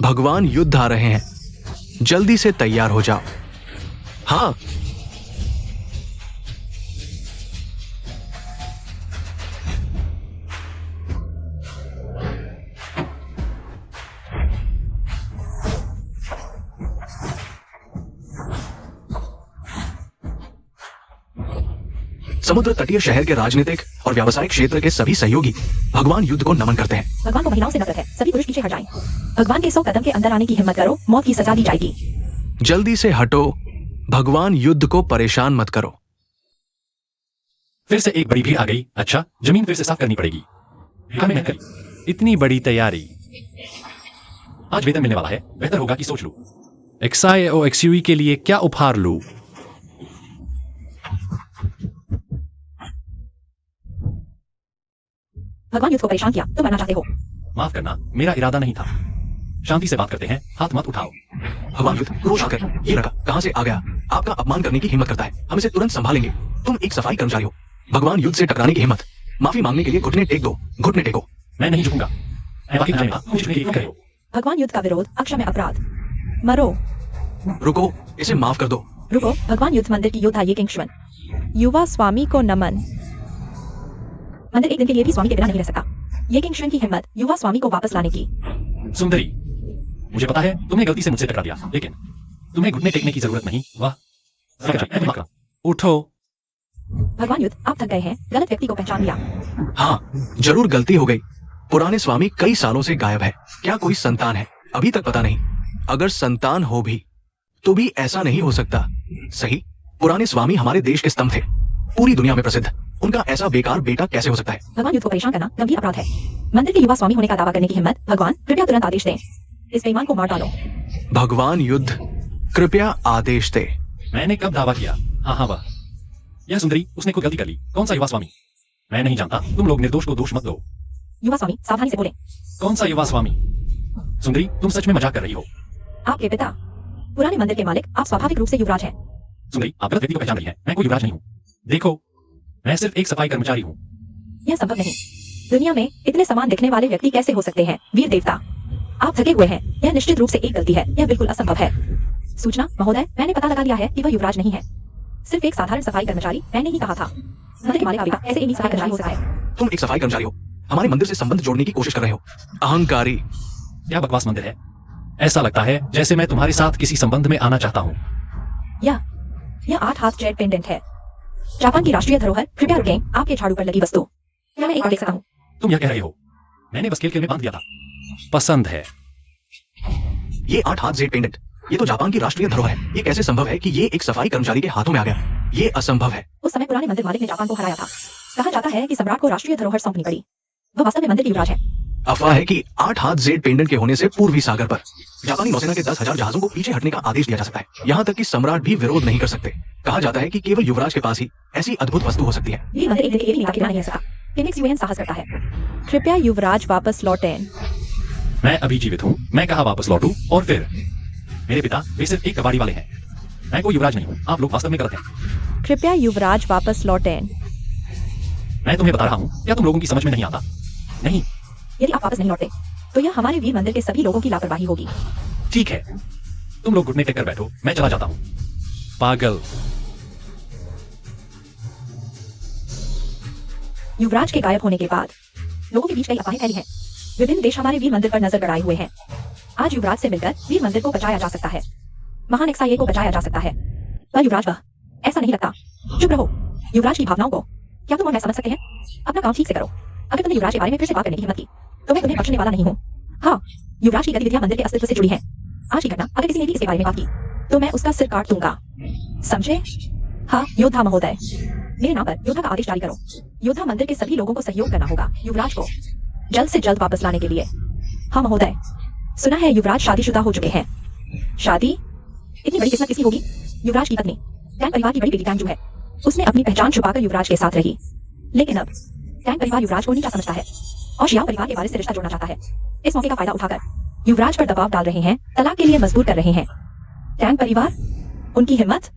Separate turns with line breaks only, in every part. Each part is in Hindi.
भगवान युद्ध आ रहे हैं, जल्दी से तैयार हो जाओ। हाँ, समुद्र तटीय शहर के राजनीतिक और व्यावसायिक क्षेत्र के सभी सहयोगी भगवान युद्ध को नमन करते हैं।
भगवान को महिलाओं से नफरत है, सभी पुरुष पीछे हट जाएं। भगवान के 100 कदम के अंदर आने की हिम्मत करो, मौत की सजा दी जाएगी।
जल्दी से हटो, भगवान युद्ध को परेशान मत करो।
फिर से एक बड़ी भीड़ आ गई। अच्छा, जमीन फिर से साफ करनी पड़ेगी। हमें मेहनत करी। इतनी बड़ी तैयारी। आज वेतन मिलने वाला है, बेहतर होगा कि सोच लूं। एक्सआई और एक्सयूई के लिए क्या उपहार लूं?
भगवान युद्ध को परेशान किया, तुम मरना चाहते हो।
माफ करना, मेरा इरादा नहीं था। शांति से बात करते हैं, हाथ मत उठाओ।
भगवान युद्ध क्रोध आकर ये रखा कहां से आ गया, आपका अपमान करने की हिम्मत करता है, हम इसे तुरंत संभालेंगे। तुम एक सफाई कर्मचारी हो। भगवान युद्ध से टकराने की हिम्मत, माफी मांगने के लिए घुटने टेक दो, घुटने टेको।
मैं नहीं झुकूंगा।
भगवान युद्ध का विरोध अक्षम्य अपराध। मरो।
रुको, इसे माफ कर दो।
रुको, भगवान युद्ध मंदिर की योद्धा ये किंगश्वन।
युवा स्वामी को नमन।
मंदिर एक दिन के लिए भी स्वामी के बिना नहीं रह सकता। ये किंगश्वन की हिम्मत युवा स्वामी को वापस लाने की।
सुंदरी, मुझे पता है तुमने गलती से मुझसे टकरा दिया, लेकिन तुम्हें घुटने टेकने की जरूरत नहीं। वाह, उठो।
भगवान युद्ध, आप थक गए हैं, गलत व्यक्ति को पहचान लिया।
हाँ, जरूर गलती हो गई। पुराने स्वामी कई सालों से गायब है। क्या कोई संतान है? अभी तक पता नहीं। अगर संतान हो भी तो भी ऐसा नहीं हो सकता। सही, पुराने स्वामी हमारे देश के स्तंभ थे, पूरी दुनिया में प्रसिद्ध। उनका ऐसा बेकार बेटा कैसे हो सकता है?
भगवान युद्ध को परेशान करना गंभीर अपराध है। मंदिर के युवा स्वामी होने का दावा करने की हिम्मत, भगवान कृपया तुरंत आदेश दें। इस बेईमान को मार डालो।
भगवान युद्ध, कृपया आदेश दे।
मैंने कब दावा किया? हाँ, वाह। यह सुंदरी, उसने कोई गलती कर ली। कौन सा युवा स्वामी? मैं नहीं जानता। तुम लोग निर्दोष को दोष मत दो।
युवा स्वामी, सावधानी से बोलें।
कौन सा युवा स्वामी? सुंदरी, तुम सच में मजाक कर रही हो।
आपके पिता, पुराने मंदिर के मालिक, आप स्वाभाविक रूप से युवराज हैं।
सुंदरी, आप गलत व्यक्ति को पहचान रही हैं। मैं कोई युवराज नहीं हूँ। देखो, मैं सिर्फ एक सफाई कर्मचारी हूँ।
यह संभव नहीं। दुनिया में इतने समान दिखने वाले व्यक्ति कैसे हो सकते हैं? वीर देवता, आप थके हुए हैं। यह निश्चित रूप से एक गलती है। यह बिल्कुल असंभव है। सूचना महोदय, मैंने पता लगा लिया है कि वह युवराज नहीं है, सिर्फ एक साधारण सफाई कर्मचारी। मैंने ही कहा था। मंदिर के मालिक का बेटा ऐसे एक सफाई कर्मचारी हो सकता है।
तुम एक सफाई कर्मचारी हो, हमारे मंदिर से संबंध जोड़ने की कोशिश कर रहे हो। अहंकारी।
क्या बकवास मंदिर है। ऐसा लगता है जैसे मैं तुम्हारे साथ किसी संबंध में आना चाहता हूँ।
यह 8 हाथ जेड पेंडेंट है, जापान की राष्ट्रीय धरोहर। कृपया रुकें, आपके झाड़ू पर लगी वस्तु। क्या मैं एक बार देख सकता हूँ?
तुम यह कह रहे हो? मैंने बस खेल में बांध दिया था। पसंद है।
ये 8 हाथ जेड पेंडेंट, ये तो जापान की राष्ट्रीय धरोहर है। ये कैसे संभव है कि ये एक सफाई कर्मचारी के हाथों में आ गया? ये असंभव है।
उस समय पुराने मंदिर मालिक ने जापान को हराया था। कहा जाता है कि सम्राट को राष्ट्रीय धरोहर सौंपनी पड़ी। वह वास्तव में मंदिर की युवराज है।
अफवाह है कि 8 हाथ जेड पेंडेंट के होने से पूर्वी सागर पर जापानी नौसेना के 10,000 जहाजों को पीछे हटने का आदेश दिया जा सकता है। यहाँ तक कि सम्राट भी विरोध नहीं कर सकते। कहा जाता है कि केवल युवराज के पास ही ऐसी अद्भुत वस्तु हो सकती है।
ये मंदिर एक दिन के लिए भी निकाल के नहीं रह सकता। फिनिक्स यूएन साहस करता है।
कृपया युवराज वापस लौटें।
मैं अभी जीवित हूँ। मैं कहाँ वापस लौटूं? और फिर मेरे पिता, वे सिर्फ एक कबाड़ी वाले हैं। मैं कोई युवराज नहीं हूँ। आप लोग वास्तव में गलत हैं।
कृपया युवराज वापस लौटें।
मैं तुम्हें बता रहा हूँ, क्या तुम लोगों की समझ में नहीं आता? नहीं।
यदि आप वापस नहीं लौटे तो यह हमारे वीर मंदिर के सभी लोगों की लापरवाही होगी।
ठीक है, तुम लोग घुटने टेक कर बैठो, मैं चला जाता हूँ। पागल।
युवराज के गायब होने के बाद लोगों के बीच कई अफवाहें फैली हैं। विभिन्न देश हमारे वीर मंदिर पर नजर गड़ाए हुए हैं। आज युवराज से मिलकर वीर मंदिर को बचाया जा सकता है। महान एक्साई को बचाया जा सकता है। पर युवराज वह ऐसा नहीं लगता। चुप रहो। युवराज की भावनाओं को क्या तुम और मैं समझ सकते हैं? अपना काम ठीक से करो। अगर तुमने युवराज के बारे में फिर से बात करने की हिम्मत की तो मैं तुम्हें बख्शने वाला नहीं हूँ। हाँ, युवराज की गतिविधियां मंदिर के अस्तित्व से जुड़ी हैं। आज की घटना अगर किसी ने भी इसके बारे में बात की तो मैं उसका सिर काट दूंगा। समझे? हाँ, योद्धा महोदय, मेरे नाम पर योद्धा का आदेश जारी करो। योद्धा मंदिर के सभी लोगों को सहयोग करना होगा युवराज को जल्द से जल्द वापस लाने के लिए। हाँ महोदय, सुना है युवराज शादीशुदा हो चुके हैं। शादी? इतनी बड़ी किस्मत किसकी होगी? युवराज की पत्नी, टैंग परिवार की बड़ी बेटी टैंग जो है, उसने अपनी पहचान छुपाकर युवराज के साथ रही। लेकिन अब टैंग परिवार युवराज को नीचा समझता है और शियाओ परिवार के वारिस से रिश्ता जोड़ना चाहता है। इस मौके का फायदा उठाकर युवराज पर दबाव डाल रहे हैं, तलाक के लिए मजबूर कर रहे हैं। टैंग परिवार, उनकी हिम्मत,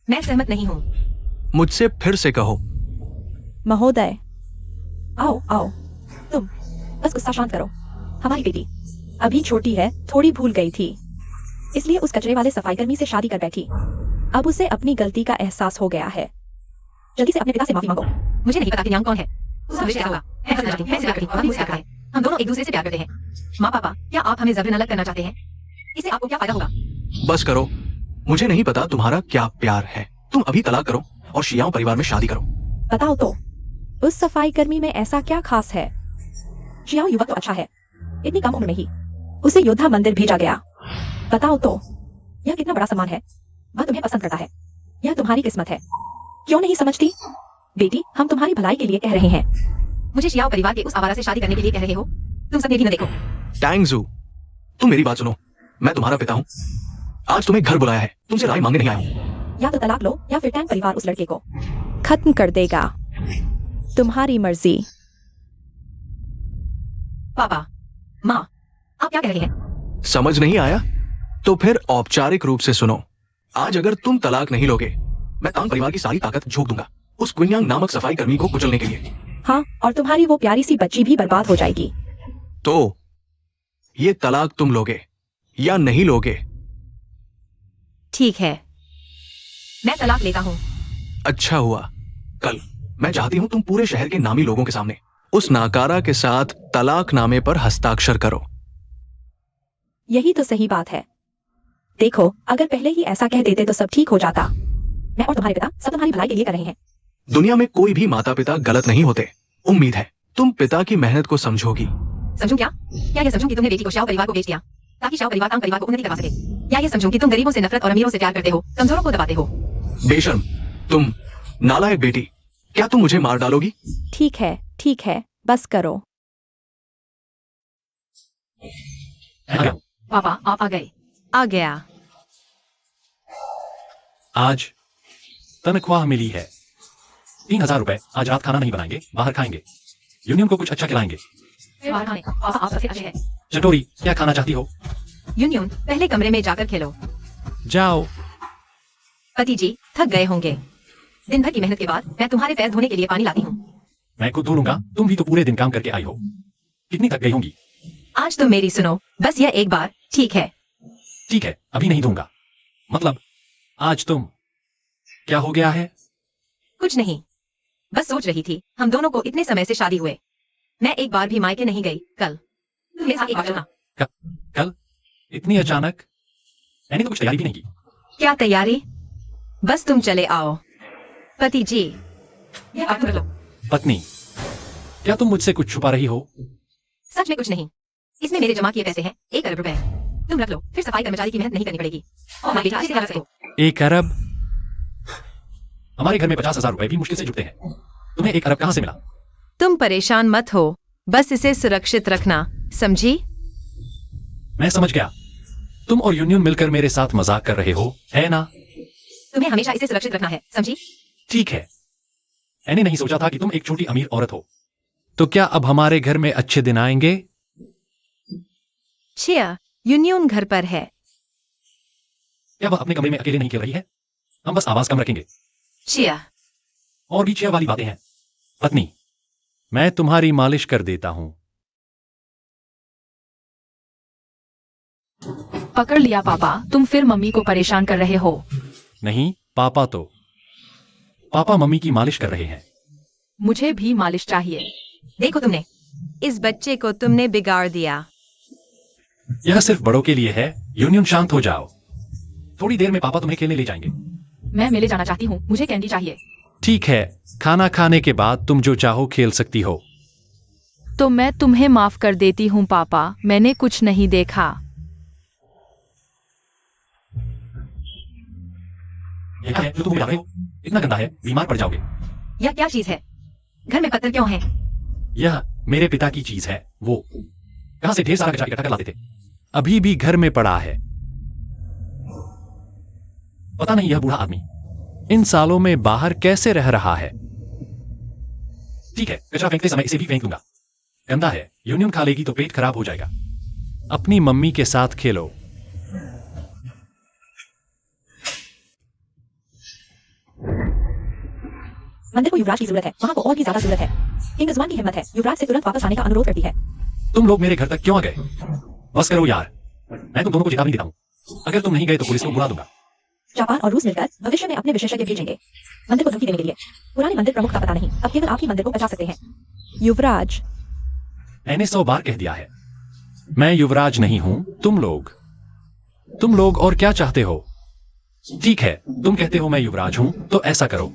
मैं सहमत नहीं हूँ।
मुझसे फिर से कहो।
महोदय,
आओ आओ, तुम बस गुस्सा शांत करो। हमारी बेटी अभी छोटी है, थोड़ी भूल गई थी, इसलिए उस कचरे वाले सफाई कर्मी से शादी कर बैठी। अब उसे अपनी गलती का एहसास हो गया है। जल्दी से अपने पिता से माफी मांगो।
मुझे नहीं पता कि न्यांग कौन है। उसका भविष्य क्या होगा। मैं फंस जाती हूँ, मैं इसे प्यार करती हूँ, वह भी मुझसे प्यार करता है। हम दोनों एक दूसरे से प्यार करते हैं। माँ पापा, क्या आप हमें जबरन अलग करना चाहते हैं? इससे आपको क्या फायदा होगा?
बस करो, मुझे नहीं पता तुम्हारा क्या प्यार है। तुम अभी तलाक करो और शियाओ परिवार में शादी करो।
बताओ तो,
उस सफाई कर्मी में ऐसा क्या खास है?
शियाओ युवक तो अच्छा है, इतनी कम उम्र में ही उसे योद्धा मंदिर भेजा गया। बताओ तो, यह कितना बड़ा सम्मान है। वह तुम्हें पसंद करता है, यह तुम्हारी किस्मत है। क्यों नहीं समझती? बेटी, हम तुम्हारी भलाई के लिए कह रहे हैं।
मुझे शियाओ परिवार के उस आवारा से शादी करने के लिए कह रहे हो? तुम सब ये भी न देखो।
टैंगजू, तुम मेरी बात सुनो। मैं तुम्हारा पिता हूँ। आज तुम्हें घर बुलाया है, तुमसे राय मांगने नहीं आया हूँ।
या तो तलाक लो या फिर टैंग परिवार उस लड़के को
खत्म कर देगा। तुम्हारी मर्जी।
पापा, माँ, आप क्या कह रहे हैं?
समझ नहीं आया? तो फिर औपचारिक रूप से सुनो। आज अगर तुम तलाक नहीं लोगे, मैं तांग परिवार की सारी ताकत झोंक दूंगा उस क्विंयांग नामक सफाई कर्मी को कुचलने के लिए।
हाँ, और तुम्हारी वो प्यारी सी बच्ची भी बर्बाद हो जाएगी।
तो ये तलाक तुम लोगे या नहीं लोगे?
ठीक है, मैं तलाक लेता हूँ।
अच्छा हुआ। कल मैं चाहती हूँ तुम पूरे शहर के नामी लोगों के सामने उस नाकारा के साथ तलाकनामे पर हस्ताक्षर करो।
यही तो सही बात है। देखो, अगर पहले ही ऐसा कह देते तो सब ठीक हो जाता। मैं और तुम्हारे पिता सब तुम्हारी भलाई के लिए कर रहे हैं।
दुनिया में कोई भी माता पिता गलत नहीं होते। उम्मीद है तुम पिता की मेहनत को समझोगी।
समझूं क्या? क्या ये समझूं कि तुमने बेटी को शियाओ परिवार को बेच दिया ताकि शियाओ परिवार तांग परिवार को उन्नति करवा सके? या ये समझूं कि तुम गरीबों से नफरत और अमीरों से प्यार करते हो, कमजोरों को दबाते हो?
बेशर्म, तुम नालायक बेटी, क्या तुम मुझे मार डालोगी?
ठीक है, बस करो।
पापा, आप आ गए।
आ गया।
आज तनख्वाह मिली है। 3000 रुपए। आज रात खाना नहीं बनाएंगे, बाहर खाएंगे। यूनियन को कुछ अच्छा खिलाएंगे।
फिर बाहर खाने। पापा, आप सबसे अच्छे हैं।
चटोरी, क्या खाना चाहती हो?
यूनियन, पहले कमरे में जाकर खेलो।
जाओ।
पति जी थक गए होंगे। दिन भर की मेहनत के बाद मैं तुम्हारे पैर धोने के लिए पानी लाती हूँ।
मैं खुद धो लूंगा, तुम भी तो पूरे दिन काम करके आई हो। कितनी थक गई होंगी?
आज तुम मेरी सुनो, बस यह एक बार, ठीक है?
ठीक है, अभी नहीं दूंगा। मतलब आज तुम, क्या हो गया है?
कुछ नहीं, बस सोच रही थी हम दोनों को इतने समय से शादी हुए, मैं एक बार भी मायके नहीं गई। कल तुम मेरे साथ एक बार चलना।
कल? इतनी अचानक? मैंने तो कुछ तैयारी भी नहीं की।
क्या तैयारी? बस तुम चले आओ। पति जी, यह बात कर लो।
पत्नी, क्या तुम मुझसे कुछ छुपा रही हो?
सच में कुछ नहीं। इसमें मेरे जमा किए पैसे हैं, 1 अरब रुपए। तुम रख लो, फिर सफाई कर्मचारी की मेहनत नहीं करनी पड़ेगी। और माँ बेटा, इसे ध्यान रखो।
1 अरब? हमारे घर में 50,000 रुपए भी मुश्किल से जुटते हैं। तुम्हें 1 अरब कहां से मिला?
तुम परेशान मत हो, बस इसे सुरक्षित रखना, समझी?
मैं समझ गया। तुम और यूनियन मिलकर मेरे साथ मजाक कर रहे हो, है ना?
तुम्हें हमेशा इसे सुरक्षित रखना है, समझी?
ठीक है। मैंने नहीं सोचा था कि तुम एक छोटी अमीर औरत हो। तो क्या अब हमारे घर में अच्छे दिन आएंगे?
छिया, यूनियन घर पर है।
क्या वह अपने कमरे में अकेले नहीं खेल रही है? हम बस आवाज कम रखेंगे।
छिया,
और भी छिया वाली बातें हैं। पत्नी, मैं तुम्हारी मालिश कर देता हूं।
पकड़ लिया पापा, तुम फिर मम्मी को परेशान कर रहे हो।
नहीं, पापा मम्मी की मालिश कर रहे हैं।
मुझे भी मालिश चाहिए। देखो तुमने, इस बच्चे को तुमने बिगाड़ दिया।
यह सिर्फ बड़ों के लिए है। यूनियन, शांत हो जाओ। थोड़ी देर में पापा तुम्हें खेलने ले जाएंगे।
मैं मेले जाना चाहती हूँ, मुझे कैंडी चाहिए।
ठीक है, खाना खाने के बाद तुम जो चाहो खेल सकती हो।
तो मैं तुम्हें माफ कर देती हूँ पापा, मैंने कुछ नहीं देखा।
यह क्या है जो तुम मिला रहे हो? इतना गंदा है, बीमार पड़ जाओगे।
यह क्या चीज है? घर में पत्थर क्यों है?
यह मेरे पिता की चीज है। वो कहां से ढेर सारा कचरा इकट्ठा कर लाते थे। अभी भी घर में पड़ा है। पता नहीं यह बूढ़ा आदमी इन सालों में बाहर कैसे रह रहा है। ठीक है, कचरा फेंकते समय इसे भी फेंक दूंगा। गंदा है, यूनियन खा लेगी तो पेट खराब हो जाएगा। अपनी मम्मी के साथ खेलो।
मंदिर को युवराज की जरूरत है, वहाँ को और भी ज्यादा जरूरत है। किंग रिजवान की हिम्मत है, युवराज से तुरंत वापस आने का अनुरोध करती है।
तुम लोग मेरे घर तक क्यों आ गए? बस करो यार, मैं तुम दोनों को चेतावनी देता हूँ, अगर तुम नहीं गए तो पुलिस को बुला दूंगा।
जापान और रूस मिलकर भविष्य में अपने विशेषज्ञ भेजेंगे मंदिर को धमकी देने के लिए। पुराने मंदिर प्रमुख का पता नहीं, अब केवल आप ही मंदिर को बचा सकते हैं।
युवराज,
मैंने 100 बार कह दिया है, मैं युवराज नहीं हूं, तुम लोग और क्या चाहते हो? ठीक है, तुम कहते हो मैं युवराज हूं, तो ऐसा करो,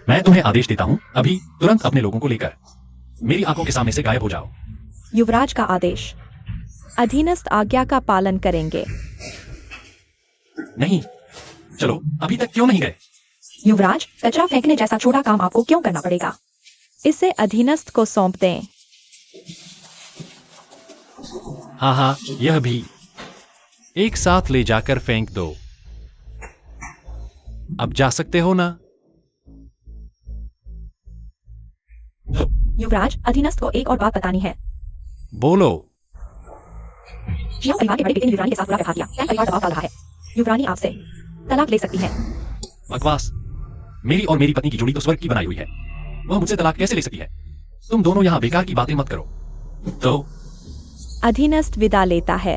मैं तुम्हें आदेश देता हूं, अभी तुरंत अपने लोगों को लेकर मेरी आंखों के सामने से गायब हो जाओ।
युवराज का आदेश।
अधीनस्थ आज्ञा का पालन करेंगे।
नहीं, चलो, अभी तक क्यों नहीं गए?
युवराज, कचरा फेंकने जैसा छोटा काम आपको क्यों करना पड़ेगा?
इसे अधीनस्थ को सौंप दें।
हाँ, यह भी एक साथ ले जाकर फेंक दो। अब जा सकते हो ना?
युवराज, अधीनस्थ को एक और बात बतानी है।
बोलो।
शियाओ परिवार के बड़े बेटे ने युवरानी के साथ बुरा व्यवहार किया। टैंग परिवार दबाव डाल रहा है। युवरानी आपसे तलाक ले सकती है।
बकवास, मेरी और मेरी पत्नी की जोड़ी तो स्वर्ग की बनाई हुई है, वह मुझसे तलाक कैसे ले सकती है? तुम दोनों यहाँ बेकार की बातें मत करो। तो
अधीनस्थ विदा लेता है।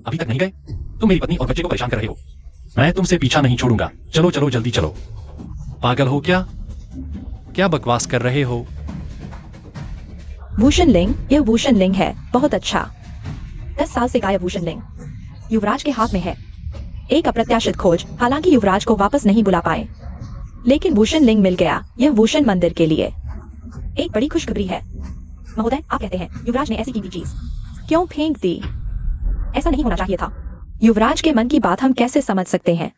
अभी तक नहीं गए? तुम मेरी पत्नी और बच्चे को परेशान कर रहे हो, मैं तुमसे पीछा नहीं छोड़ूंगा। चलो चलो, जल्दी चलो। पागल हो क्या? क्या बकवास कर रहे हो?
भूषण लिंग, यह भूषण लिंग है। बहुत अच्छा। 10 साल से गायब भूषण लिंग युवराज के हाथ में है। एक अप्रत्याशित खोज, हालांकि युवराज को वापस नहीं बुला पाए, लेकिन भूषण लिंग मिल गया। यह भूषण मंदिर के लिए एक बड़ी खुशखबरी है। महोदय, आप कहते हैं युवराज ने ऐसी कीमती चीज
क्यों फेंक दी?
ऐसा नहीं होना चाहिए था। युवराज के मन की बात हम कैसे समझ सकते हैं?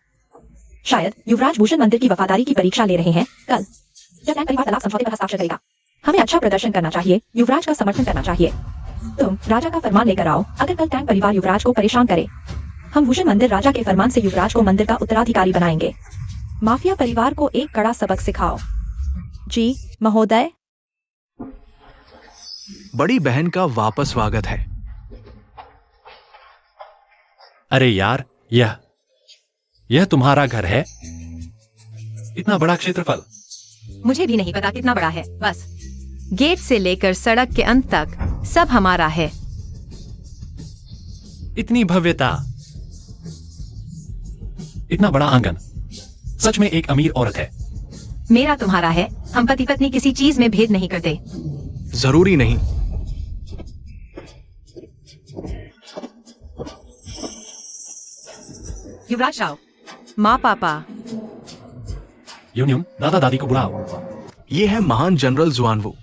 शायद युवराज भूषण मंदिर की वफादारी की परीक्षा ले रहे हैं। कल जब टैंग परिवार तलाक समझौते पर हस्ताक्षर करेगा, हमें अच्छा प्रदर्शन करना चाहिए, युवराज का समर्थन करना चाहिए। तुम राजा का फरमान लेकर आओ। अगर कल टैंग परिवार युवराज को परेशान करे, हम भूषण मंदिर राजा के फरमान से युवराज को मंदिर का उत्तराधिकारी बनाएंगे। माफिया परिवार को एक कड़ा सबक सिखाओ।
जी महोदय।
बड़ी बहन का वापस स्वागत है।
अरे यार, यह तुम्हारा घर है? इतना बड़ा क्षेत्रफल?
मुझे भी नहीं पता कितना बड़ा है, बस
गेट से लेकर सड़क के अंत तक सब हमारा है।
इतनी भव्यता, इतना बड़ा आंगन, सच में एक अमीर औरत है।
मेरा तुम्हारा है। हम पति पत्नी किसी चीज में भेद नहीं करते।
जरूरी नहीं।
युवराज राव।
माँ पापा।
यूनियन, दादा दादी को बुलाओ।
ये है महान जनरल जुआनवू,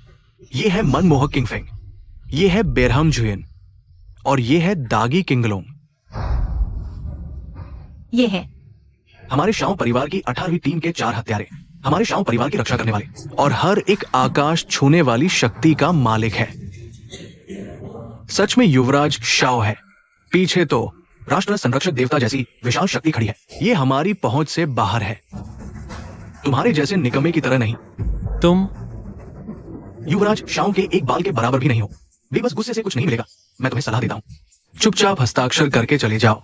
ये है मनमोहक किंगफेंग, ये है बेरहम जुएन, और ये है दागी किंगलोंग।
ये है
हमारे शाओ परिवार की 18वीं टीम के 4 हत्यारे, हमारे शाओ परिवार की रक्षा करने वाले, और हर एक आकाश छूने वाली शक्ति का मालिक है। सच में युवराज शाओ है। पीछे तो राष्ट्र संरक्षक देवता जैसी विशाल शक्ति खड़ी है। ये हमारी पहुंच से बाहर है। तुम्हारे जैसे निकम्मे की तरह नहीं।
तुम
युवराज शाओ के एक बाल के बराबर भी नहीं हो। भी बस गुस्से से कुछ नहीं मिलेगा। मैं तुम्हें सलाह देता हूँ, चुपचाप हस्ताक्षर करके चले जाओ,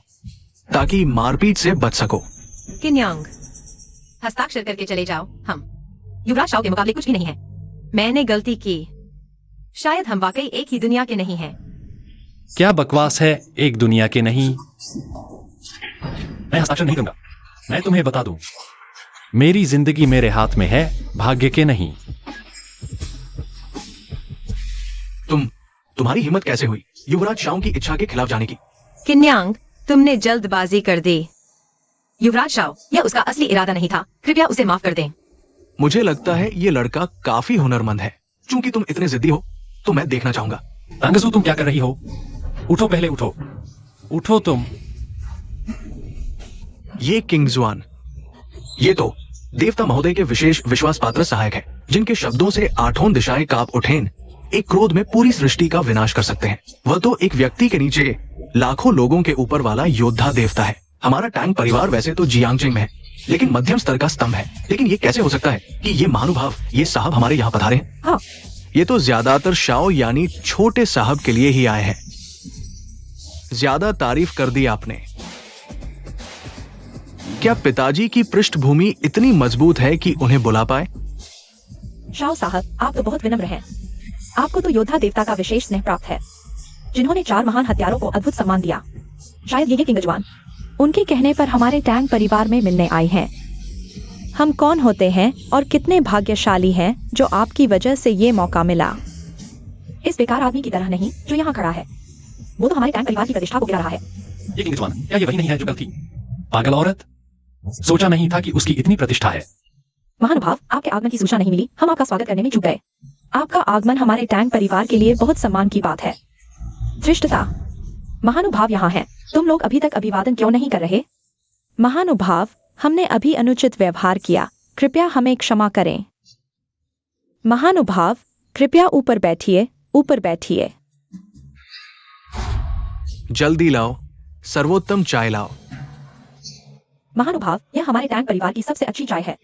ताकि मारपीट से बच सको।
किन्यांग, हस्ताक्षर करके चले जाओ। हम युवराज शाओ के मुकाबले कुछ भी नहीं है। मैंने गलती की। शायद हम वाकई एक ही दुनिया के नहीं हैं।
क्या बकवास है, एक दुनिया के नहीं। मैं हस्ताक्षर नहीं करूंगा। मैं तुम्हें बता दूं, मेरी जिंदगी मेरे हाथ में है, भाग्य के नहीं।
तुम्हारी हिम्मत कैसे हुई युवराज शाओ की इच्छा के खिलाफ जाने की?
किन्यांग, तुमने जल्दबाजी कर दी। युवराज शाओ, यह उसका असली इरादा नहीं था। कृपया उसे माफ कर दें।
मुझे लगता है ये लड़का काफी हुनरमंद है। चूंकि तुम इतने जिद्दी हो, तो मैं देखना चाहूंगा।
तांगसू, तुम क्या कर रही हो? उठो, पहले उठो। उठो तुम।
ये किंग जुआन, ये तो देवता महोदय के विशेष विश्वास पात्र सहायक है, जिनके शब्दों से 8 दिशाएं कांप उठें, एक क्रोध में पूरी सृष्टि का विनाश कर सकते हैं। वह तो एक व्यक्ति के नीचे लाखों लोगों के ऊपर वाला योद्धा देवता है। हमारा टैंग परिवार वैसे तो जियांगजिंग में है, लेकिन मध्यम स्तर का स्तंभ है। लेकिन ये कैसे हो सकता है कि ये महानुभाव, ये साहब हमारे यहाँ पधारे हैं?
हाँ,
ये तो ज्यादातर शाओ यानी छोटे साहब के लिए ही आए हैं। ज्यादा तारीफ कर दी आपने। क्या पिताजी की पृष्ठभूमि इतनी मजबूत है कि उन्हें बुला पाए?
शाओ साहब, आप तो बहुत विनम्र हैं। आपको तो योद्धा देवता का विशेष स्नेह प्राप्त है। जिन्होंने 4 महान हत्यारों को अद्भुत सम्मान दिया। शायद ये किंग अजवान।
उनके कहने पर हमारे टैंक परिवार में मिलने आए हैं। हम कौन होते हैं और कितने भाग्यशाली हैं जो आपकी वजह से ये मौका मिला।
इस बेकार आदमी की तरह नहीं जो यहाँ खड़ा है। वो तो हमारे टैंक परिवार की प्रतिष्ठा को गिरा रहा है।
ये किंग जवान, क्या ये वही नहीं है जो कल थी? पागल औरत, सोचा नहीं था कि उसकी इतनी प्रतिष्ठा है।
महानुभाव, आपके आगमन की सूचना नहीं मिली, हम आपका स्वागत करने में चूक गए।
आपका आगमन हमारे टैंक परिवार के लिए बहुत सम्मान की बात है।
धृष्टता। महानुभाव यहाँ हैं। तुम लोग अभी तक अभिवादन क्यों नहीं कर रहे?
महानुभाव, हमने अभी अनुचित व्यवहार किया, कृपया हमें क्षमा करें। महानुभाव, कृपया ऊपर बैठिए, ऊपर बैठिए।
जल्दी लाओ, सर्वोत्तम चाय लाओ।
महानुभाव, यह हमारे टैंक परिवार की सबसे अच्छी चाय है।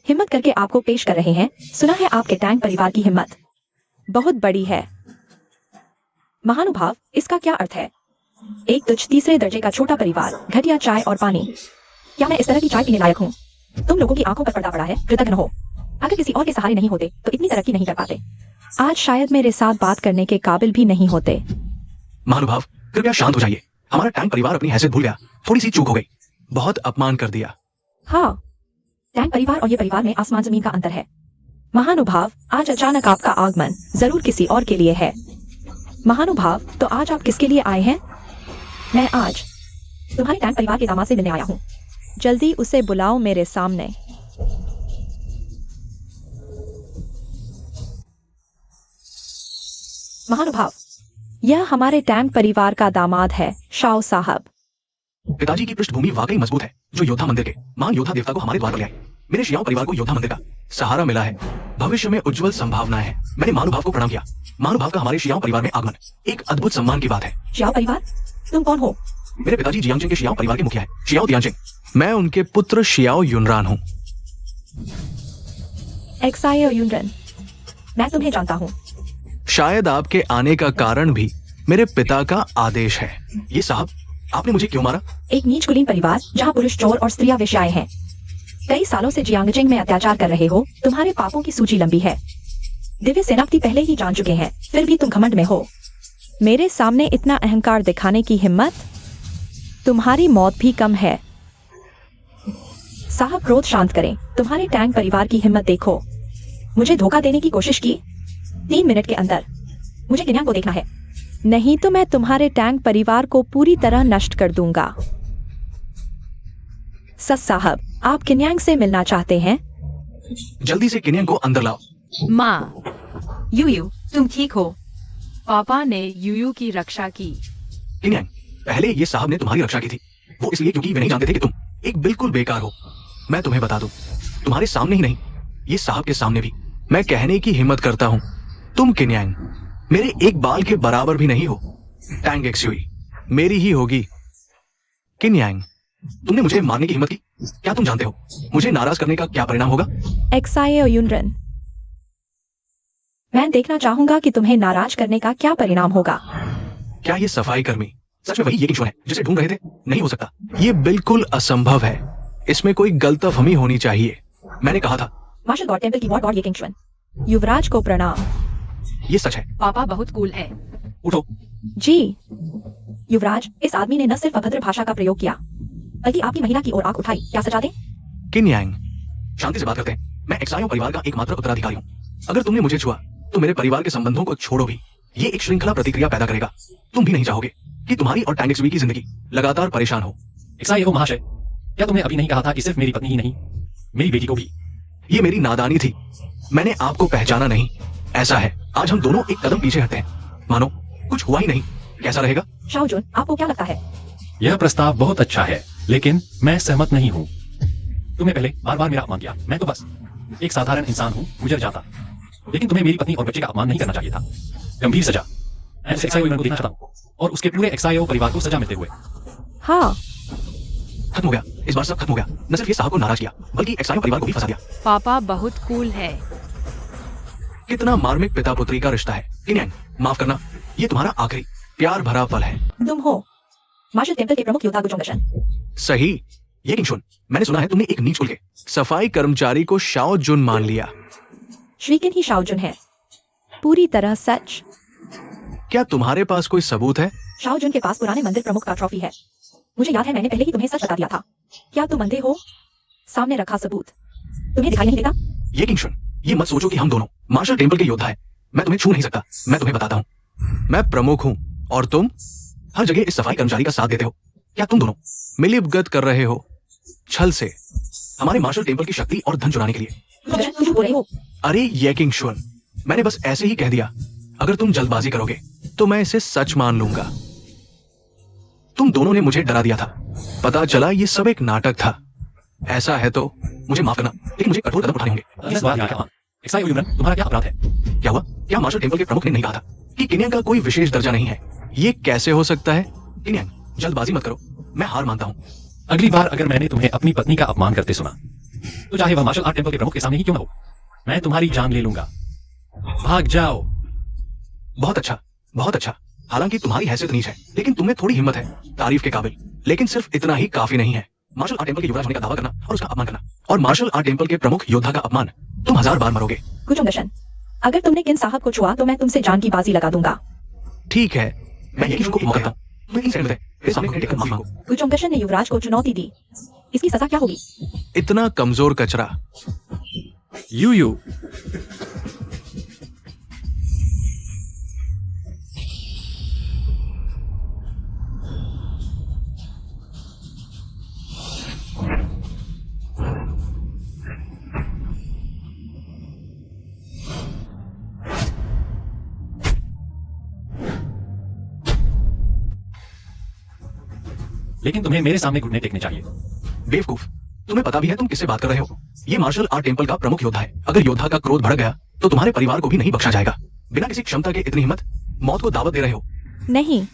हिम्मत करके आपको पेश कर रहे हैं। सुना है आपके टैंक परिवार की हिम्मत
बहुत बड़ी है।
महानुभाव, इसका क्या अर्थ है? एक तुच्छ तीसरे दर्जे का छोटा परिवार, घटिया चाय और पानी। क्या मैं इस तरह की चाय पीने लायक हूँ? तुम लोगों की आंखों पर पर्दा पड़ा है, कृतज्ञ हो। अगर किसी और के सहारे नहीं होते तो इतनी तरक्की नहीं कर पाते।
आज शायद मेरे साथ बात करने के काबिल भी नहीं होते।
महानुभाव, कृपया शांत हो जाइए। हमारा टैंक परिवार अपनी हैसियत भूल गया, थोड़ी सी चूक हो गई, बहुत अपमान कर दिया।
हाँ, टैंक परिवार और ये परिवार में आसमान जमीन का अंतर है।
महानुभाव, आज अचानक आपका आगमन जरूर किसी और के लिए है। महानुभाव, तो आज आप किसके लिए आए हैं?
मैं आज तुम्हारे टैंक परिवार के दामाद से मिलने आया हूँ।
जल्दी उसे बुलाओ मेरे सामने।
महानुभाव,
यह हमारे टैंक परिवार का दामाद है, शाओ साहब।
पिताजी की पृष्ठभूमि वाकई मजबूत है, जो योद्धा मंदिर के महान योद्धा देवता को हमारे द्वार पर ले आए। मेरे शियाओ परिवार को योद्धा मंदिर का सहारा मिला है। भविष्य में उज्जवल संभावनाएं हैं। मैंने महानुभाव को प्रणाम किया। महानुभाव का हमारे शियाओ परिवार में आगमन एक अद्भुत सम्मान की बात है।
शियाओ परिवार? तुम कौन हो?
मेरे पिताजी जियांगजिंग के शियाओ परिवार के मुखिया है, शियाओ तियानजिंग। मैं उनके पुत्र शियाओ युनरान हूँ।
एक्सायो युनरन, मैं तुम्हें जानता हूँ।
शायद आपके आने का कारण भी मेरे पिता का आदेश है। ये साहब, आपने मुझे क्यों मारा?
एक नीच कुलीन परिवार जहाँ पुरुष चोर और स्त्रियां वेश्याएं हैं। कई सालों से जियांगजिंग में अत्याचार कर रहे हो। तुम्हारे पापों की सूची लंबी है। दिव्य सेनापति पहले ही जान चुके हैं, फिर भी तुम घमंड में हो।
मेरे सामने इतना अहंकार दिखाने की हिम्मत? तुम्हारी मौत भी कम है।
साहब, क्रोध शांत करें। तुम्हारे टैंक परिवार की हिम्मत देखो। मुझे धोखा देने की कोशिश की। 3 मिनट के अंदर मुझे किन्यांग को देखना है।
नहीं तो मैं तुम्हारे टैंक परिवार को पूरी तरह नष्ट कर दूंगा। सस साहब, आप किन्यांग से मिलना चाहते हैं?
जल्दी से किन्यांग को अंदर लाओ।
माँ, यूयू, तुम ठीक हो?
पापा ने यूयू की रक्षा की।
किन्यांग, पहले ये साहब ने तुम्हारी रक्षा की थी। वो इसलिए क्योंकि वे नहीं जानते थे कि तुम एक बिल्कुल बेकार हो। मैं तुम्हें बता दूं, तुम्हारे सामने ही नहीं, ये साहब के सामने भी मैं कहने की हिम्मत करता हूं, तुम किन्यांग मेरे एक बाल के बराबर भी नहीं हो। टैंग एक्सुई मेरी ही होगी। किन्यांग, तुमने मुझे मारने की हिम्मत की। क्या तुम जानते हो मुझे नाराज करने का क्या परिणाम होगा?
एक्सायो युनरन,
मैं देखना चाहूंगा कि तुम्हें नाराज करने का क्या परिणाम होगा।
क्या ये सफाई कर्मी सच में वही ये किशोर है जिसे ढूंढ रहे थे? नहीं हो सकता, ये बिल्कुल असंभव है। इसमें कोई गलतफहमी होनी चाहिए। मैंने कहा था।
मार्शल गॉड टेंपल की वॉर्ड गॉड ये किंगश्वन।
युवराज को प्रणाम।
ये सच है।
पापा बहुत कूल है।
उठो।
जी युवराज, इस आदमी ने न सिर्फ अभद्र भाषा का प्रयोग किया बल्कि आपकी महिला की ओर आंख उठाई। क्या सजा दें?
किन्यांग, शांति से बात करते हैं। मैं एक्सायो परिवार का एकमात्र उत्तराधिकारी हूँ। अगर तुमने मुझे छुआ तो मेरे परिवार के संबंधों को छोड़ो भी। ये एक श्रृंखला प्रतिक्रिया पैदा करेगा। तुम भी नहीं चाहोगे कि तुम्हारी और टैंग एक्सुई की जिंदगी लगातार परेशान हो।
एक्सायो महाशय, क्या तुमने अभी नहीं कहा था कि सिर्फ मेरी पत्नी ही नहीं, मेरी बेटी को भी?
ये मेरी नादानी थी। मैंने आपको पहचाना नहीं। ऐसा है, आज हम दोनों एक कदम पीछे हटते हैं, मानो कुछ हुआ ही नहीं। कैसा रहेगा?
शाओजुन, आपको क्या लगता है?
यह प्रस्ताव बहुत अच्छा है, लेकिन मैं सहमत नहीं हूँ। तुमने पहले बार बार मेरा अपमान किया। मैं तो बस एक साधारण इंसान हूँ, गुजर जाता। लेकिन तुम्हें मेरी पत्नी और बच्चे का अपमान नहीं करना चाहिए था। गंभीर सजा। मैं उस एक्सायो को देखना चाहता हूँ और उसके पूरे एक्सायो परिवार को सजा मिलते हुए।
हाँ,
खत्म हो गया। इस बार सब खत्म हो गया। न सिर्फ ये साहब को नाराज किया बल्कि एक्सायो परिवार को भी फंसा दिया।
पापा बहुत कूल है।
कितना मार्मिक पिता पुत्री का रिश्ता है। किन्यांग, माफ करना, ये तुम्हारा आखिरी प्यार भरा पल है।
तुम हो मार्शल टेंपल के प्रमुख योद्धा गुजोंगशन।
सही। ये किंगशुन, मैंने सुना है तुमने एक नीच कुल के सफाई कर्मचारी को शाओ जुन मान लिया।
श्रीकिन ही शाओजुन है।
पूरी तरह सच।
क्या तुम्हारे पास कोई सबूत है?
शाओ जुन के पास पुराने मंदिर प्रमुख का ट्रॉफी है। मुझे याद है मैंने पहले ही तुम्हें सच बता दिया था। क्या तुम अंधे हो? सामने रखा सबूत तुम्हें दिखाई नहीं देता?
ये किंग शुन, ये मत सोचो कि हम दोनों मार्शल टेम्पल के योद्धा हैं। मैं तुम्हें छू नहीं सकता। मैं तुम्हें बताता हूँ, मैं प्रमुख हूँ और तुम हर जगह इस सफाई कर्मचारी का साथ देते हो। क्या तुम दोनों मिलीभगत कर रहे हो छल से हमारे मार्शल टेम्पल की शक्ति और धन चुराने के लिए?
तुम झूठ बोल रहे हो।
अरे ये किंग शुन, मैंने बस ऐसे ही कह दिया। अगर तुम जल्दबाजी करोगे तो मैं इसे सच मान लूंगा। तुम दोनों ने मुझे डरा दिया था। पता चला ये सब एक नाटक था। ऐसा है तो मुझे माफ करना, लेकिन मुझे कठोर कदम उठाने होंगे।
इस बात का क्या? एक्साई युवराज, तुम्हारा क्या अपराध है?
क्या हुआ? क्या मार्शल टेम्पल के प्रमुख ने नहीं कहा था कि किन्यांग का कोई विशेष दर्जा नहीं है? ये कैसे हो सकता है? किन्यांग, जल्दबाजी मत करो, मैं हार मानता हूँ।
अगली बार अगर मैंने तुम्हें अपनी पत्नी का अपमान करते सुना तो चाहे वह मार्शल आर्ट टेम्पल के प्रमुख के सामने ही क्यों न हो, मैं तुम्हारी जान ले लूंगा। भाग जाओ।
बहुत अच्छा, बहुत अच्छा। हालांकि तुम्हारी हैसियत नीच है, लेकिन तुम्हें थोड़ी हिम्मत है तारीफ के काबिल। लेकिन सिर्फ इतना ही काफी नहीं है। मार्शल आर्ट टेम्पल के युवराज होने का दावा करना और उसका अपमान करना, और मार्शल आर्ट टेम्पल के प्रमुख योद्धा का अपमान, तुम 1000 बार मरोगे।
कुचुंगशन, अगर तुमने किन साहब को छुआ तो मैं तुमसे जान की बाजी लगा दूंगा।
ठीक है, मैं ये को मौका देता हूँ। तुम्हें इन सेकंड में मेरे सामने टेक कर माफी मांगो।
कुचुंगशन ने युवराज को चुनौती दी, इसकी सजा क्या होगी?
इतना कमजोर कचरा।
यू लेकिन तुम्हें मेरे सामने घुटने टेकने चाहिए।
बेवकूफ, तुम्हें पता भी है तुम किससे बात कर रहे हो? ये मार्शल आर्ट टेम्पल का प्रमुख योद्धा है। अगर योद्धा का क्रोध भड़क गया तो तुम्हारे परिवार को भी नहीं बख्शा जाएगा। बिना किसी क्षमता के इतनी हिम्मत, मौत को दावत दे रहे हो।
नहीं,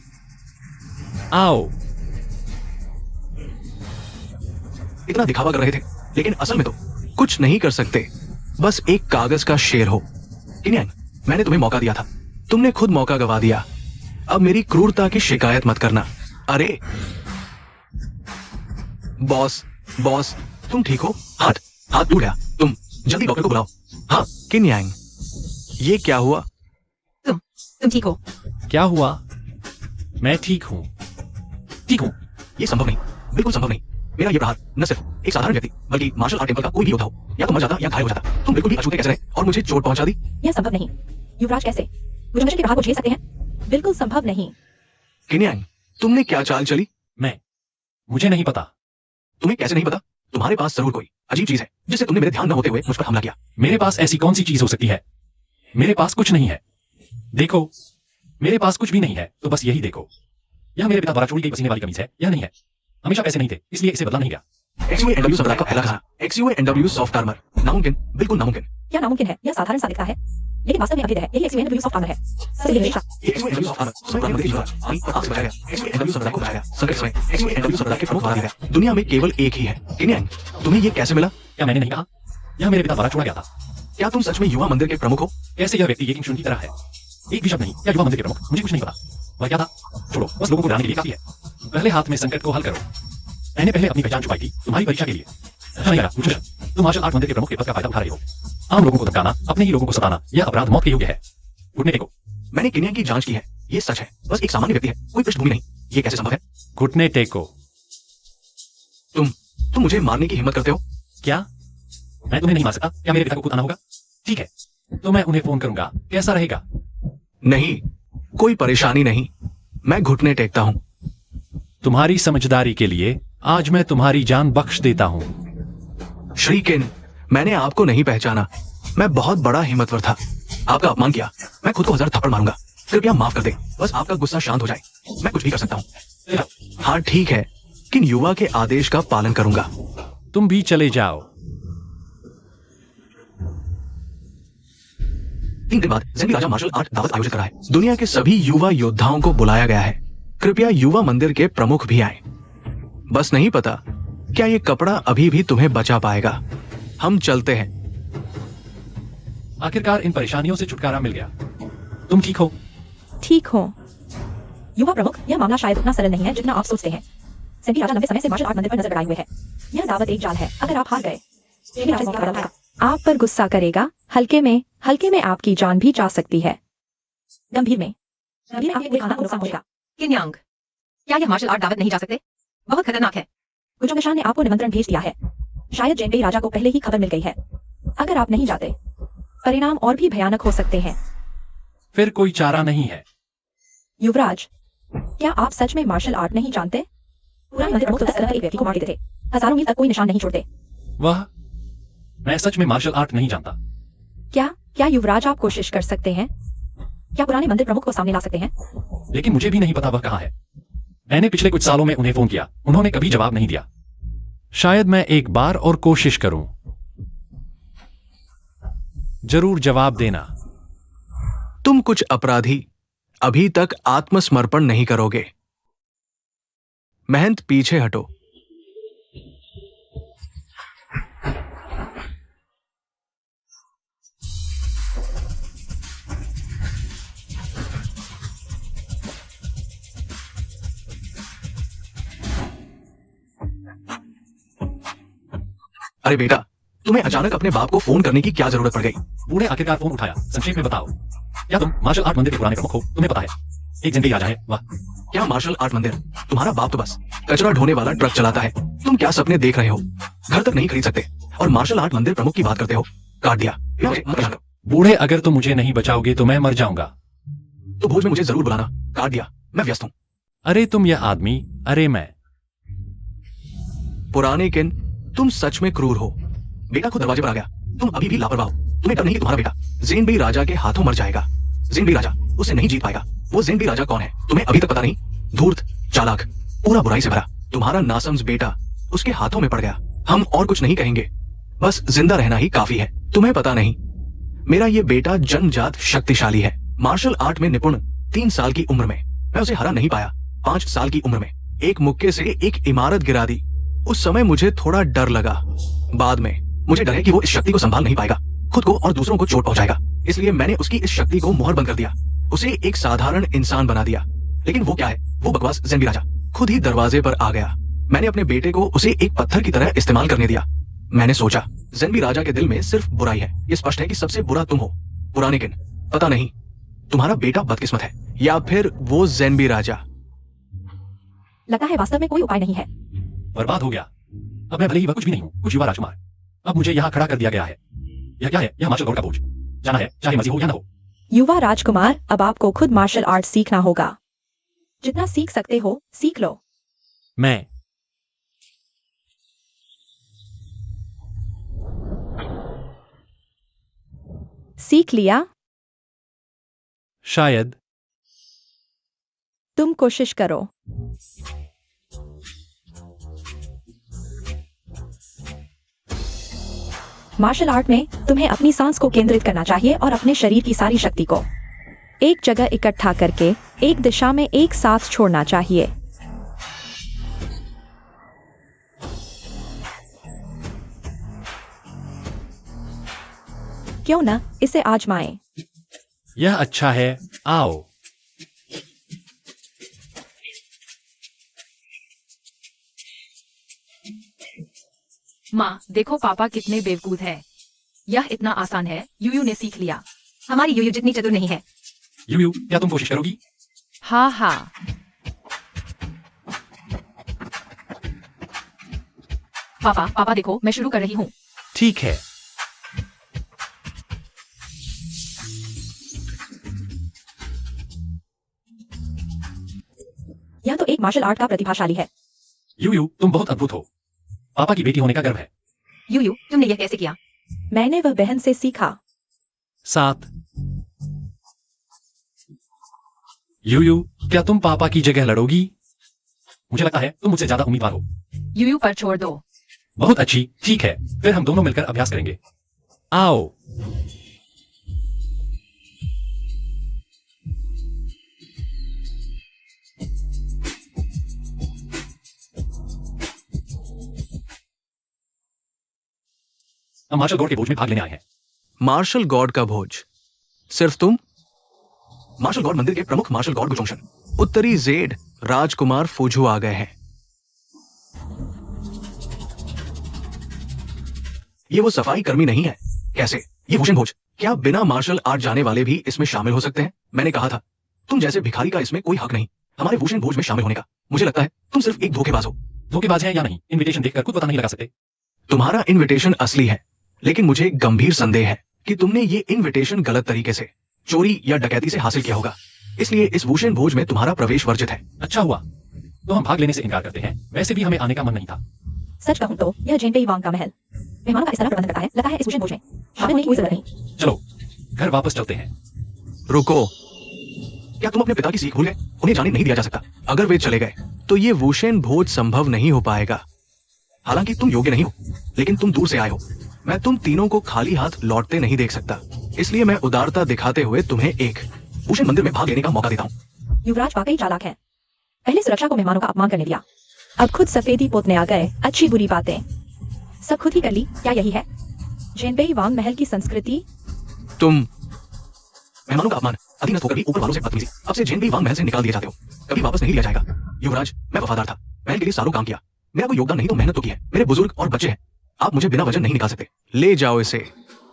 आओ।
इतना दिखावा कर रहे थे, लेकिन असल में तो कुछ नहीं कर सकते। बस एक कागज का शेर हो। किन्यांग, मैंने तुम्हें मौका दिया था, तुमने खुद मौका गवा दिया। अब मेरी क्रूरता की शिकायत मत करना। अरे बॉस, बॉस, तुम ठीक हो? हाथ टूट गया। तुम जल्दी डॉक्टर को बुलाओ। हाँ किन्यांग, ये क्या हुआ?
तुम ठीक हो?
क्या हुआ? मैं ठीक हूँ।
ठीक हूँ? ये संभव नहीं, बिल्कुल संभव नहीं। मेरा ये प्रहार न सिर्फ एक साधारण व्यक्ति बल्कि मार्शल आर्ट टेम्पल का कोई भी योद्धा हो, या तो मर जाता या घायल हो जाता। तुम बिल्कुल भी अछूते कैसे रहे और मुझे चोट पहुंचा दी?
यह संभव नहीं। युवराज कैसे कुचुंगशन के प्रहार को झेल सकते हैं?
बिल्कुल संभव नहीं।
किन्यांग, तुमने क्या चाल चली?
मुझे नहीं पता।
तुम्हें कैसे नहीं पता? तुम्हारे पास जरूर कोई अजीब चीज है जिससे तुमने मेरे ध्यान न होते हुए मुझ पर हमला किया।
मेरे पास ऐसी कौन सी चीज हो सकती है? मेरे पास कुछ नहीं है। देखो, मेरे पास कुछ भी नहीं है, तो बस यही देखो। यह मेरे पिता द्वारा चोरी गई पसीने वाली कमीज है। यह नहीं है। हमेशा पैसे नहीं थे, इसलिए इसे बदला नहीं गया।
XUANW संप्रदाय का पहला खाना, XUANW सॉफ्ट आर्मर। नामुमकिन, बिल्कुल नामुमकिन।
क्या नामुमकिन है? यह साधारण सा दिखता है, लेकिन वास्तव में अभेद्य है। यही XUANW सॉफ्ट आर्मर है। सभी हमेशा
XUANW सॉफ्ट आर्मर सुपर मंदिर युवराज आई और आपसे बचाया गया। XUANW संप्रदाय को बचाया गया। संकट समय XUANW संप्रदाय के प्रमुख द्वारा दिया गया। दुनिया में केवल एक ही है। किन्यांग, तुम्हें ये कैसे मिला?
क्या मैंने नहीं कहा? यह मेरे पिता द्वारा छोड़ा गया था।
क्या तुम सच में युवा मंदिर के प्रमुख हो?
कैसे यह व्यक्ति ये किंग शुन की तरह है? एक भी शब्द नहीं। क्या युवा मंदिर के प्रमुख? मुझे कुछ नहीं पता। वह क्या था? छोड़ो, बस लोगों को डराने के लिए काफी है। पहले हाथ में संकट को हल करो। मैंने पहले अपनी पहचान छुपाई थी तुम्हारी परीक्षा के लिए। अच्छा नहीं लगा मुझे। तुम मार्शल आर्ट मंदिर के प्रमुख के पद का फायदा उठा रहे हो। आम लोगों को धमकाना, अपने ही लोगों को सताना, यह अपराध मौत के योग्य है। घुटने टेको।
मैंने किन्यांग की जांच की है, ये सच है। बस एक सामान्य व्यक्ति है, कोई पृष्ठभूमि नहीं। ये कैसे संभव है?
घुटने टेको।
तुम मुझे मारने की हिम्मत करते हो?
क्या? मैं तुम्हें नहीं मार सकता? क्या मेरे पिता को खुद आना होगा? ठीक है, तो मैं उन्हें फोन करूंगा। कैसा रहेगा?
नहीं, कोई परेशानी नहीं। मैं घुटने टेकता हूँ।
तुम्हारी समझदारी के लिए आज मैं तुम्हारी जान बख्श देता हूँ।
श्री किन, मैंने आपको नहीं पहचाना। मैं बहुत बड़ा हिम्मतवर था। आपका अपमान किया, मैं खुद को 1000 थप्पड़ मारूंगा। कृपया माफ कर दे, बस आपका गुस्सा शांत हो जाए। मैं कुछ भी कर सकता हूँ। हाँ ठीक है, किन युवा के आदेश का पालन करूंगा।
तुम भी चले जाओ।
3 दिन बाद ज़ेंगी राजा मार्शल आर्ट दावत आयोजित करा है। दुनिया के सभी युवा योद्धाओं को बुलाया गया है। कृपया युवा मंदिर के प्रमुख भी आए। बस नहीं पता क्या ये कपड़ा अभी भी तुम्हें बचा पाएगा। हम चलते हैं।
आखिरकार इन परेशानियों से छुटकारा मिल गया। तुम ठीक हो?
ठीक हो।
युवा प्रमुख, यह मामला शायद उतना सरल नहीं है जितना आप सोचते हैं। ज़ेंगी राजा लंबे समय से मार्शल आर्ट मंदिर पर नजर गड़ाए हुए हैं। यह दावत एक जाल है। अगर आप हार गए, ज़ेंगी राजा इसका बदला उठाएगा।
आप पर गुस्सा करेगा। हल्के में आपकी जान भी जा सकती है।
गंभीर में अभी में आपके पूरे खाना को नुकसान पहुंचेगा।
किन्यांग, क्या यह मार्शल आर्ट दावत नहीं जा सकते? बहुत खतरनाक है।
गुजोंगशान ने आपको निमंत्रण भेज दिया है। शायद जेनबेई राजा को पहले ही खबर मिल गई है। अगर आप नहीं जाते, परिणाम और भी भयानक हो सकते हैं।
फिर कोई चारा नहीं है।
युवराज, क्या आप सच में मार्शल आर्ट नहीं जानते? पुराने मंदिर प्रमुख तो 10 कदम पर एक व्यक्ति को मार देते थे। हजारों मील तक कोई निशान नहीं छोड़ते।
वह मैं सच में मार्शल आर्ट नहीं जानता।
क्या युवराज आप कोशिश कर सकते हैं? क्या पुराने मंदिर प्रमुख को सामने ला सकते हैं?
लेकिन मुझे भी नहीं पता वह कहाँ है। मैंने पिछले कुछ सालों में उन्हें फोन किया, उन्होंने कभी जवाब नहीं दिया। शायद मैं एक बार और कोशिश करूं। जरूर जवाब देना।
तुम कुछ अपराधी अभी तक आत्मसमर्पण नहीं करोगे। महंत पीछे हटो। अरे बेटा, तुम्हें अचानक अपने बाप को फोन करने की क्या जरूरत पड़ गई?
बूढ़े आखिरकार फोन उठाया। संक्षेप में बताओ, क्या तुम मार्शल आर्ट मंदिर के पुराने प्रमुख हो? तुम्हें पता है, एक जेनबेई राजा है। वाह,
क्या मार्शल आर्ट मंदिर? तुम्हारा बाप तो बस कचरा ढोने वाला ट्रक चलाता है। तुम क्या सपने देख रहे हो? घर तक नहीं खरीद सकते और मार्शल आर्ट मंदिर प्रमुख की बात करते हो। काट दिया।
बूढ़े, अगर तुम मुझे नहीं बचाओगे तो मैं मर जाऊंगा।
तो भोज में मुझे जरूर बुलाना। काट दिया, मैं व्यस्त हूँ।
अरे तुम यह आदमी, अरे मैं।
पुराने किन, तुम सच में क्रूर हो। बेटा खुद दरवाजे पर आ गया। तुम अभी भी लापरवाह हो। तुम्हें डर नहीं कि तुम्हारा बेटा जेनबेई राजा के हाथों मर जाएगा। जेनबेई राजा उसे नहीं जीत पाएगा। वो जेनबेई राजा कौन है तुम्हें अभी तक पता नहीं? धूर्त, चालाक, पूरा बुराई से भरा। तुम्हारा नासमझ बेटा उसके हाथों में पड़ गया। हम और कुछ नहीं कहेंगे, बस जिंदा रहना ही काफी है। तुम्हें पता नहीं, मेरा ये बेटा जन्मजात शक्तिशाली है। मार्शल आर्ट में निपुण। 3 साल की उम्र में मैं उसे हरा नहीं पाया। 5 साल की उम्र में एक मुक्के से एक इमारत गिरा दी। उस समय मुझे थोड़ा डर लगा। बाद में मुझे डर है कि वो इस शक्ति को संभाल नहीं पाएगा, खुद को और दूसरों को चोट पहुंचाएगा। इसलिए मैंने उसकी इस शक्ति को मुहर बंद कर दिया, उसे एक साधारण इंसान बना दिया। लेकिन वो क्या है, वो बकवास जेनबेई राजा खुद ही दरवाजे पर आ गया। मैंने अपने बेटे को उसे एक पत्थर की तरह इस्तेमाल करने दिया। मैंने सोचा जेनबेई राजा के दिल में सिर्फ बुराई है। ये स्पष्ट है कि सबसे बुरा तुम हो। पुराने किन, पता नहीं तुम्हारा बेटा बदकिस्मत है या फिर वो जेनबेई राजा।
लगता है वास्तव में कोई उपाय नहीं है।
बर्बाद हो गया। अब मैं भले ही वह कुछ भी नहीं हूँ, कुछ युवा राजकुमार। अब मुझे यहाँ खड़ा कर दिया गया है। यह क्या है? यह मार्शल आर्ट का बोझ। जाना है, चाहे मर्जी हो या ना हो।
युवा राजकुमार, अब आपको खुद मार्शल आर्ट सीखना होगा।
जितना सीख सकते हो सीख लो।
मैं
सीख लिया?
शायद।
तुम कोशिश करो।
मार्शल आर्ट में तुम्हें अपनी सांस को केंद्रित करना चाहिए और अपने शरीर की सारी शक्ति को
एक जगह इकट्ठा करके एक दिशा में एक साथ छोड़ना चाहिए। क्यों न इसे आजमाएं?
यह अच्छा है, आओ।
माँ, देखो पापा कितने बेवकूफ है। यह इतना आसान है। यूयू ने सीख लिया। हमारी यूयू जितनी चतुर नहीं है।
यूयू, क्या तुम कोशिश करोगी?
हाँ हाँ।
पापा देखो, मैं शुरू कर रही हूँ।
ठीक है।
यह तो एक मार्शल आर्ट का प्रतिभाशाली है।
यूयू, तुम बहुत अद्भुत हो। पापा की बेटी होने का गर्व है।
यूयू, तुमने यह कैसे किया?
मैंने वह बहन से सीखा।
7। यूयू, क्या तुम पापा की जगह लड़ोगी? मुझे लगता है तुम मुझसे ज्यादा उम्मीदवार हो।
यूयू पर छोड़ दो।
बहुत अच्छी, ठीक है, फिर हम दोनों मिलकर अभ्यास करेंगे। आओ। हम मार्शल गॉड के भोज में भाग लेने आए हैं।
मार्शल गॉड का भोज? सिर्फ तुम? मार्शल गॉड मंदिर के प्रमुख मार्शल गॉड गुजोंगशन, उत्तरी जेड राजकुमार फुझू आ गए हैं। ये वो सफाई कर्मी नहीं है। कैसे? ये भूषण भोज, क्या बिना मार्शल आर्ट जाने वाले भी इसमें शामिल हो सकते हैं? मैंने कहा था तुम जैसे भिखारी का इसमें कोई हक नहीं हमारे भूषण भोज में शामिल होने का। मुझे लगता है तुम सिर्फ एक धोखेबाज हो।
धोखेबाज है या नहीं, इनविटेशन देखकर खुद पता नहीं लगा सकते।
तुम्हारा इनविटेशन असली है, लेकिन मुझे एक गंभीर संदेह है कि तुमने ये इनविटेशन गलत तरीके से चोरी या डकैती से हासिल किया होगा। इसलिए इस भूषण भोज में तुम्हारा प्रवेश वर्जित है।
अच्छा हुआ तो हम भाग लेने से इनकार करते हैं, वैसे भी हमें आने का मन नहीं था।
सच कहूं तो यह जेनपेई वांग का महल मेहमानों का इस तरह प्रबंध करता है, लगता है इस भूषण भोज में शामिल होने की कोई जरूरत नहीं।
चलो घर वापस चलते हैं।
रुको, क्या तुम अपने पिता की सीख भूल गए? उन्हें जाने नहीं दिया जा सकता। अगर वे चले गए तो ये भूषण भोज संभव नहीं हो पाएगा। हालांकि तुम योग्य नहीं हो, लेकिन तुम दूर से आए हो। मैं तुम तीनों को खाली हाथ लौटते नहीं देख सकता, इसलिए मैं उदारता दिखाते हुए तुम्हें एक भूषण मंदिर में भाग लेने का मौका देता हूँ।
युवराज वाकई चालाक है, पहले सुरक्षा को मेहमानों का अपमान करने दिया,
अब खुद सफेदी पोतने आ गए। अच्छी बुरी बातें
सब खुद ही कर ली। क्या यही है
जेनपेई वांग महल की संस्कृति?
तुम मेहमानों का अपमान, अधीनस्थ होकर भी ऊपर वालों से बदतमीजी। अब से जेनपेई वांग महल से निकाल दिए जाते हो, कभी वापस नहीं लिया जाएगा। युवराज, मैं वफादार था, महल के लिए सालों काम किया। मेरा कोई योगदान नहीं तो मेहनत तो की है। मेरे बुजुर्ग और बच्चे हैं, आप मुझे बिना वजह नहीं निकाल सकते। ले जाओ इसे।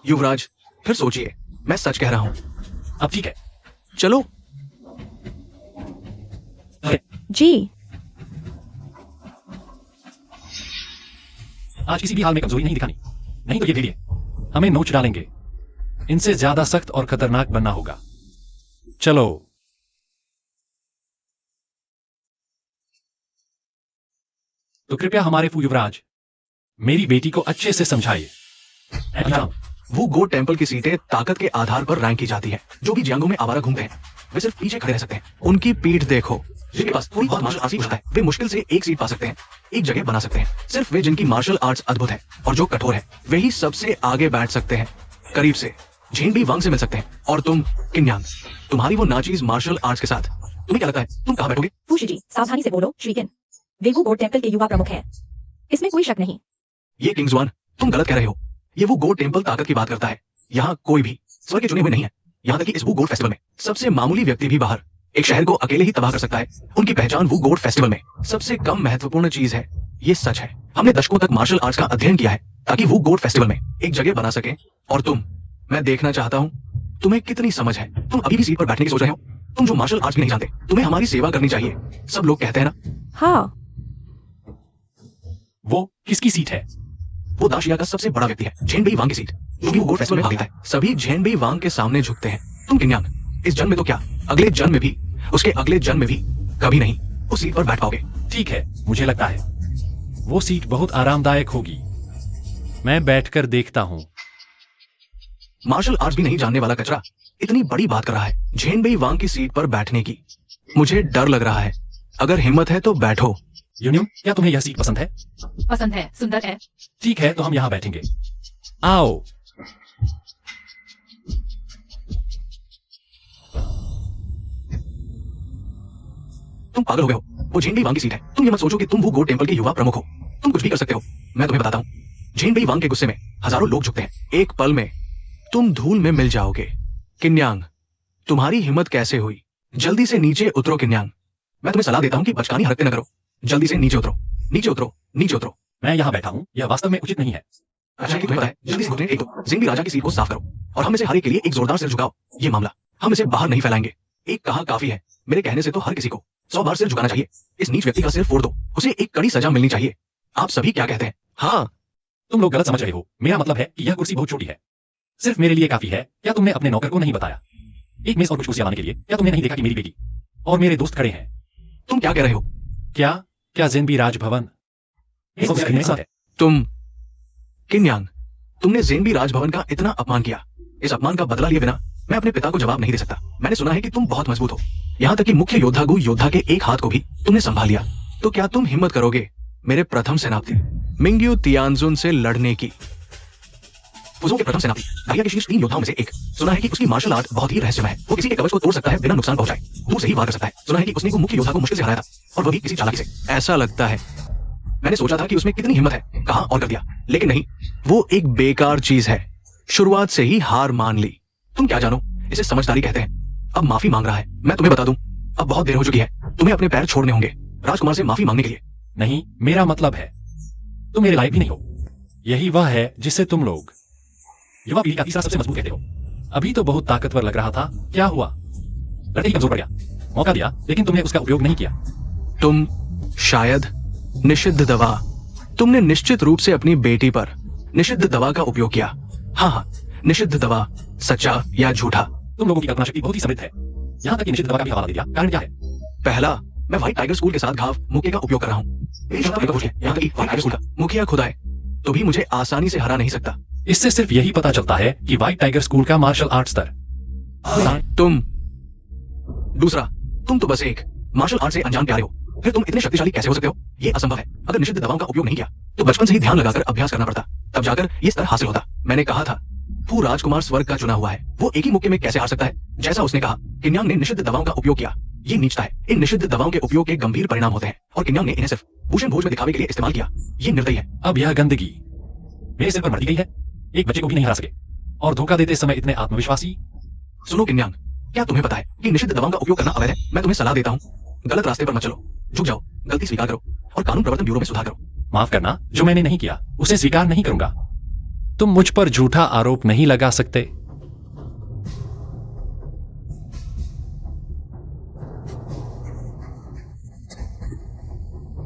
युवराज, फिर सोचिए, मैं सच कह रहा हूँ।
अब ठीक है,
चलो।
जी
आज किसी भी हाल में कमजोरी नहीं दिखानी, नहीं तो ये भेड़िए हमें नोच डालेंगे। इनसे ज्यादा सख्त और खतरनाक बनना होगा। चलो। तो कृपया हमारे फू युवराज मेरी बेटी को अच्छे से समझाइए।
वो गोट टेंपल की सीटें ताकत के आधार पर रैंक की जाती है। जो भी जियांगो में आवारा घूमते हैं वे सिर्फ पीछे खड़े रह सकते हैं। उनकी पीठ देखो, जिनके पास थोड़ी बहुत मार्शल आर्ट्स होता है वे मुश्किल से एक सीट पा सकते हैं, एक जगह बना सकते हैं। सिर्फ वे जिनकी मार्शल आर्ट्स अद्भुत है और जो कठोर है वे ही सबसे आगे बैठ सकते हैं, करीब से झेनबी वांग से मिल सकते हैं। और तुम किन्यांग, तुम्हारी वो नाचीज मार्शल आर्ट्स के साथ तुम्हें क्या लगता है तुम कहां बैठोगे?
फूशी जी, सावधानी से बोलो। श्रीकिन वेगू गोट टेंपल के युवा प्रमुख हैं, इसमें कोई शक नहीं।
ये किंग्सवान, तुम गलत कह रहे हो। ये वो गोट टेंपल ताकत की बात करता है। यहाँ कोई भी स्वर्ग के चुने हुए नहीं है। यहाँ तक कि इस वो गोट फेस्टिवल में सबसे मामूली व्यक्ति भी बाहर एक शहर को अकेले ही तबाह कर सकता है। उनकी पहचान वो गोट फेस्टिवल में सबसे कम महत्वपूर्ण चीज है। ये सच है। हमने दशकों तक मार्शल आर्ट्स का अध्ययन किया है ताकि वो गोट फेस्टिवल में एक जगह बना सके। और तुम, मैं देखना चाहता हूँ तुम्हें कितनी समझ है। तुम अभी भी सीट पर बैठने की सोच रहे हो, तुम जो मार्शल आर्ट्स भी नहीं जानते। तुम्हें हमारी सेवा करनी चाहिए, सब लोग कहते हैं ना।
हाँ,
वो किसकी सीट है?
वो दाशिया का सबसे बड़ा व्यक्ति है, झेनबी वांग की सीट, जो कि वो गोट फेस्टिवल में भाग लेता है। सभी झेनबी वांग के सामने झुकते हैं। तुम किन्यांग, इस जन्म में तो क्या, अगले जन्म में भी, उसके अगले जन्म में भी कभी नहीं उस सीट पर बैठ पाओगे।
ठीक है, मुझे लगता है वो सीट बहुत आरामदायक होगी। मैं बैठकर देखता हूँ।
मार्शल आर्ट्स भी नहीं जानने वाला कचरा इतनी बड़ी बात कर रहा है झेनबी वांग की सीट पर बैठने की। मुझे डर लग रहा है। अगर हिम्मत है तो बैठो।
यूनियन, क्या तुम्हें यह सीट पसंद है?
पसंद है, सुंदर है।
ठीक है, तो हम यहाँ बैठेंगे। आओ।
तुम पागल हो गए हो, वो झेनबी वांग की सीट है। तुम ये मत सोचो कि तुम वो गोट टेंपल के युवा प्रमुख हो। तुम कुछ भी कर सकते हो। मैं तुम्हें बताता हूँ, झेनबी वांग के गुस्से में हजारों लोग झुकते हैं। एक पल में तुम धूल में मिल जाओगे। किन्यांग, तुम्हारी हिम्मत कैसे हुई? जल्दी से नीचे उतरो किन्यांग। मैं तुम्हें सलाह देता हूँ कि बचकानी हरकतें न करो। जल्दी से नीचे उतरो, नीचे उतरो, नीचे उतरो।
मैं यहाँ बैठा हूँ, यह वास्तव में उचित नहीं है।
अच्छा कि तुम्हें पता है, जल्दी से घुटने टेक दो। जिंगबी राजा की सीट को साफ करो और हम में से हर एक के लिए एक जोरदार सिर झुकाओ। ये मामला हम इसे बाहर नहीं फैलाएंगे। एक कहा काफी है, मेरे कहने से तो हर किसी को 100 बार सिर झुकाना चाहिए। इस नीच व्यक्ति का सिर फोड़ दो, उसे एक कड़ी सजा मिलनी चाहिए। आप सभी क्या कहते हैं? हाँ,
तुम लोग गलत समझ रहे हो। मेरा मतलब है कि यह कुर्सी बहुत छोटी है, सिर्फ मेरे लिए काफी है। क्या तुमने अपने नौकर को नहीं बताया? एक मेज और कुछ कुर्सियां लाने के लिए। क्या तुमने नहीं देखा कि मेरी बेटी और मेरे दोस्त खड़े हैं?
तुम क्या कह रहे हो?
क्या जेनबी राजभवन मेरे साथ है?
तुम किन्यांग, तुमने जेनबी राजभवन का इतना अपमान किया। इस अपमान का बदला लिए बिना मैं अपने पिता को जवाब नहीं दे सकता। मैंने सुना है कि तुम बहुत मजबूत हो, यहाँ तक कि मुख्य योद्धागु योद्धा के एक हाथ को भी तुमने संभाल लिया। तो क्या तुम हिम्मत करोगे मेरे प्रथम सेनापति मिंग्यू तियानजुन से लड़ने की? फुजो के प्रथम सेनापति, दाहिया के शीर्ष 3 योद्धाओं में से एक। सुना है कि उसकी मार्शल आर्ट बहुत ही रहस्यमय है। वो किसी के कवच को तोड़ सकता है बिना नुकसान पहुंचाए, दूर से ही वार कर सकता है। सुना है कि उसने को मुख्य योद्धा को मुश्किल से हराया था, और वो भी किसी चालाकी से। ऐसा लगता है। मैंने सोचा था कि उसमें कितनी हिम्मत है, कहा और कर दिया, लेकिन नहीं, वो एक बेकार चीज है। शुरुआत से ही हार मान ली। तुम क्या जानो, इसे समझदारी कहते हैं। अब माफी मांग रहा है। मैं तुम्हें बता दूं, अब बहुत देर हो चुकी है। तुम्हें अपने पैर छोड़ने होंगे राजकुमार से माफी मांगने के लिए।
नहीं, मेरा मतलब है तुम मेरे लायक भी नहीं हो। यही वह है जिसे तुम लोग युवा पीढ़ी का तीसरा सबसे मजबूत कहते हो। अभी तो बहुत ताकतवर लग रहा था, क्या हुआ? लड़के ही कमजोर पड़ गया। मौका दिया लेकिन तुमने उसका उपयोग नहीं किया।
तुम शायद निषिद्ध दवा, तुमने निश्चित रूप से अपनी बेटी पर निषिद्ध दवा का उपयोग किया। हाँ, निषिद्ध दवा, सच्चा या झूठा।
तुम लोगों की कल्पना शक्ति बहुत ही समृद्ध है, यहाँ तक कि निषिद्ध दवा का भी हवाला दे दिया। कारण क्या है?
पहला, मैं व्हाइट टाइगर स्कूल के साथ घाव मुक्के का उपयोग कर रहा हूँ। यहाँ तक कि व्हाइट टाइगर स्कूल का मुखिया खुदा है तो भी मुझे आसानी से हरा नहीं सकता।
इससे सिर्फ यही पता चलता है कि व्हाइट टाइगर स्कूल का मार्शल आर्ट स्तर।
तुम दूसरा, तुम तो बस एक मार्शल आर्ट से अनजान प्यारे हो, फिर तुम इतने शक्तिशाली कैसे हो सकते हो? ये असंभव है। अगर निषिद्ध दवाओं का उपयोग नहीं किया तो बचपन से ही ध्यान लगाकर अभ्यास करना पड़ता, तब जाकर ये स्तर हासिल होता। मैंने कहा था वो राजकुमार स्वर्ग का चुना हुआ है, वो एक ही मुक्के में कैसे हार सकता है? जैसा उसने कहा, किन्यांग ने निषिद्ध दवाओं का उपयोग किया। ये नीचता है। इन निषिद्ध दवाओं के उपयोग के गंभीर परिणाम होते हैं और किन्यांग ने इन्हें सिर्फ भूषण भोज में दिखावे के लिए इस्तेमाल किया। ये निर्दयी है।
अब यह गंदगी मेरे सिर पर मरती गई है। एक बच्चे को भी नहीं हरा सके और धोखा देते समय इतने आत्मविश्वासी।
सुनो किन्यांग, क्या तुम्हें पता है कि निषिद्ध दवाओं का उपयोग करना अवैध है? मैं तुम्हें सलाह देता हूँ, गलत रास्ते पर मत चलो, झुक जाओ, गलती स्वीकार करो और कानून प्रवर्तन ब्यूरो में सुधार करो।
माफ करना, जो मैंने नहीं किया उसे स्वीकार नहीं करूंगा। तुम मुझ पर झूठा आरोप नहीं लगा सकते।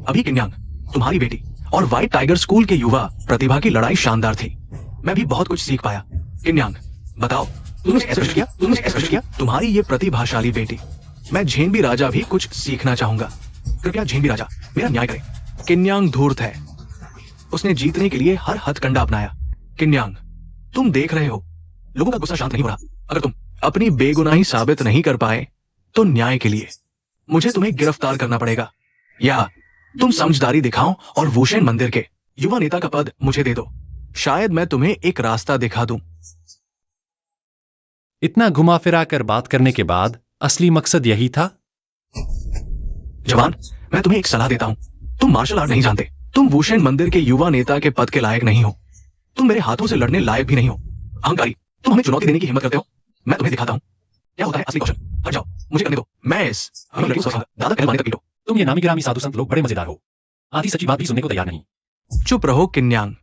अभी किन्यांग, तुम्हारी बेटी और व्हाइट टाइगर स्कूल के युवा प्रतिभा की लड़ाई शानदार थी। मैं भी बहुत कुछ सीख पाया। किन्यांग, बताओ, तुमने ऐसा किया? तुमने ऐसा किया? तुम्हारी ये प्रतिभाशाली बेटी। मैं झेंबी राजा भी कुछ सीखना चाहूंगा। कृपया झेंबी राजा मेरा न्याय करें। किन्यांग धूर्त है, उसने जीतने के लिए हर हथकंडा अपनाया। किन्यांग, तुम देख रहे हो लोगों का गुस्सा शांत नहीं हो रहा। अगर तुम अपनी बेगुनाही साबित नहीं कर पाए तो न्याय के लिए मुझे तुम्हें गिरफ्तार करना पड़ेगा, या तुम समझदारी दिखाओ और वुशेन मंदिर के युवा नेता का पद मुझे दे दो। शायद मैं तुम्हें एक रास्ता दिखा दूं।
इतना घुमा फिरा कर बात करने के बाद असली मकसद यही था।
जवान, मैं तुम्हें एक सलाह देता हूं। तुम मार्शल आर्ट नहीं जानते, तुम वुशेन मंदिर के युवा नेता के पद के लायक नहीं हो, तुम मेरे हाथों से लड़ने लायक भी नहीं हो। अहंकारी, तुम हमें चुनौती देने की हिम्मत करते हो। मैं तुम्हें दिखाता हूं क्या होता है असली कौशल। हट जाओ, मुझे करने दो। मैं इस लड़की को दादा कहलवाने तक पीटो।
तुम ये नामी गिरामी साधु संत लोग बड़े मजेदार हो, आधी सच्ची बात भी सुनने को तैयार नहीं।
चुप रहो किन्यांग।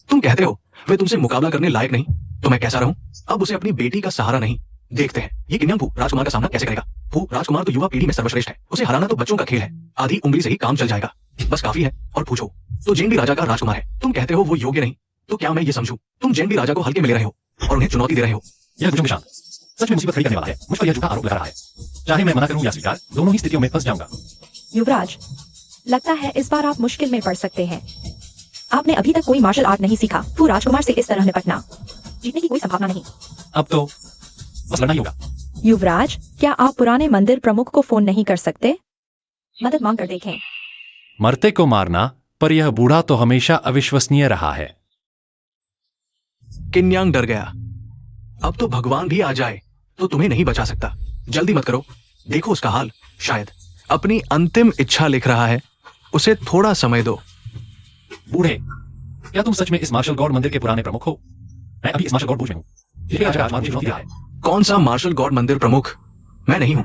तुम कहते हो वे तुमसे मुकाबला करने लायक नहीं, तो मैं कैसा रहूं? अब उसे अपनी बेटी का सहारा नहीं। देखते हैं ये किन्यांग फू राजकुमार का सामना कैसे करेगा। फू राजकुमार तो युवा पीढ़ी में सर्वश्रेष्ठ है, उसे हराना तो बच्चों का खेल है। आधी उंगली से ही काम चल जाएगा, बस काफी है। और पूछो तो जेनबी राजा का राजकुमार है, तुम कहते हो वो योग्य नहीं, तो क्या मैं ये समझूं तुम जेनबी राजा को हल्के में ले रहे हो और उन्हें चुनौती दे रहे हो?
यह गुजों के शांत सच में मुसीबत खड़ी करने वाला है। मुझ पर यह झूठा आरोप लगा रहा है। चाहे मैं मना करूं या स्वीकार, दोनों ही स्थितियों में फंस जाऊंगा।
युवराज, लगता है इस बार आप मुश्किल में पड़ सकते हैं। आपने अभी तक कोई मार्शल आर्ट नहीं सीखा, तो राजकुमार से इस तरह निपटना, जीतने की कोई संभावना नहीं।
अब तो बस लड़ना ही होगा।
युवराज, क्या आप पुराने मंदिर प्रमुख को फोन नहीं कर सकते?
मदद मांग कर देखें।
मरते को मारना, पर यह बूढ़ा तो हमेशा अविश्वसनीय रहा है।
किन्यांग डर गया। अब तो भगवान भी आ जाए तो तुम्हें नहीं बचा सकता। जल्दी मत करो, देखो उसका हाल, शायद अपनी अंतिम इच्छा लिख रहा है। उसे थोड़ा समय दो।
बूढ़े, क्या तुम सच में इस मार्शल गॉड मंदिर के पुराने प्रमुख हो? मैं अभी इस मार्शल गॉड बूझ में हूं। इसलिए आज राजकुमार मुझे चुनौती रहा है।
कौन सा मार्शल गॉड मंदिर प्रमुख? मैं नहीं हूं।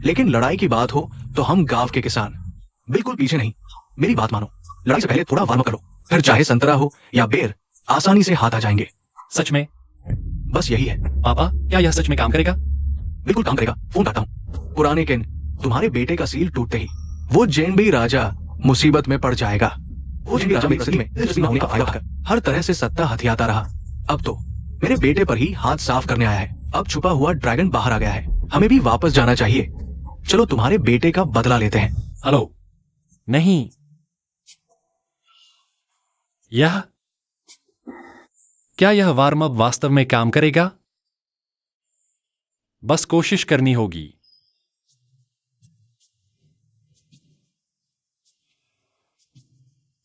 लेकिन लड़ाई की बात हो तो हम गांव के किसान बिल्कुल पीछे नहीं। मेरी बात मानो, लड़ाई से पहले थोड़ा वार्म अप करो, फिर चाहे संतरा हो या बेर, आसानी से हाथ आ जाएंगे।
सच में?
बस यही है।
पापा, क्या यह सच में काम करेगा?
बिल्कुल काम करेगा। फोन करता हूं। पुराने किन, तुम्हारे बेटे का सील टूटते ही वो जेनबी राजा मुसीबत में पड़ जाएगा। वो जेनबी राजा मेरी में दिलचस्पी होने का फायदा उठाकर हर तरह से सत्ता हथियाता रहा। अब तो मेरे बेटे पर ही हाथ साफ करने आया है। अब छुपा हुआ ड्रैगन बाहर आ गया है। हमें भी वापस जाना चाहिए। चलो तुम्हारे बेटे का बदला लेते हैं।
हेलो, नहीं, क्या यह वार्म अप वास्तव में काम करेगा? बस कोशिश करनी होगी।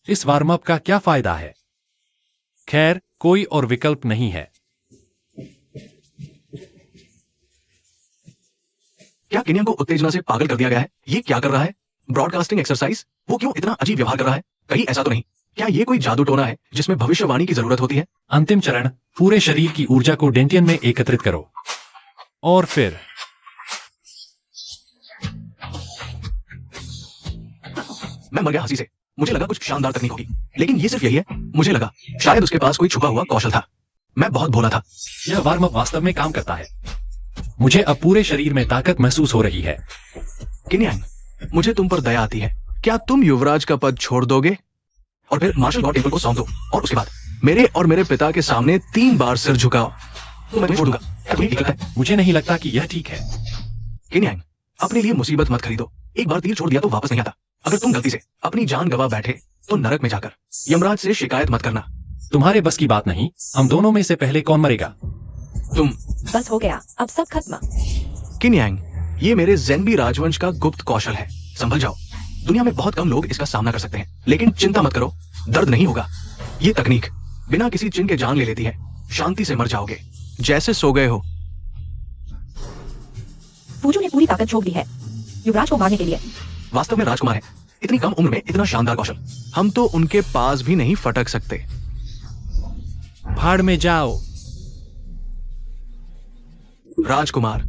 इस वार्म अप का क्या फायदा है? खैर, कोई और विकल्प नहीं है।
क्या किन्यांग को उत्तेजना से पागल कर दिया गया है? ये क्या कर रहा है? Broadcasting exercise? वो क्यों इतना अजीब व्यवहार कर रहा है? कहीं ऐसा तो नहीं क्या ये कोई जादू टोना है जिसमें भविष्यवाणी की जरूरत होती है?
अंतिम चरण, पूरे शरीर की ऊर्जा को डेंटियन में एकत्रित करो और फिर
मैं मर गया हंसी से। मुझे लगा कुछ शानदार तकनीक होगी, लेकिन ये सिर्फ यही है। मुझे लगा शायद उसके पास कोई छुपा हुआ कौशल था। मैं बहुत भोला था।
यह वार्म अप वास्तव में काम करता है। मुझे अब पूरे शरीर में ताकत महसूस हो रही है।
किन्यांग, मुझे तुम पर दया आती है। क्या तुम युवराज का पद छोड़ दोगे और फिर मार्शल गॉड टेम्पल को सौंप दो और उसके बाद मेरे और मेरे पिता के सामने 3 बार सिर झुकाओ तो मैं तुम्हें छोड़ दूंगा। क्या तुम्हें ठीक लगता है?
मुझे नहीं लगता कि यह ठीक है।
किन्यांग, अपने लिए मुसीबत मत खरीदो। एक बार तीर छोड़ दिया तो वापस नहीं आता। अगर तुम गलती से अपनी जान गवा बैठे तो नरक में जाकर यमराज से शिकायत मत करना।
तुम्हारे बस की बात नहीं। हम दोनों में से पहले कौन मरेगा?
तुम।
बस हो गया, अब सब खत्म।
किन्यांग, ये मेरे ज़ेन्बी राजवंश का गुप्त कौशल है। संभल जाओ। दुनिया में बहुत कम लोग इसका सामना कर सकते हैं, लेकिन चिंता मत करो, दर्द नहीं होगा। ये तकनीक बिना किसी चिन्ह के जान ले लेती है। शांति से मर जाओगे, जैसे सो गए हो।
फूजू ने पूरी ताकत झोंक दी है युवराज को मारने के लिए।
वास्तव में राजकुमार है। इतनी कम उम्र में इतना शानदार कौशल, हम तो उनके पास भी नहीं फटक सकते।
भाड़ में जाओ।
राजकुमार,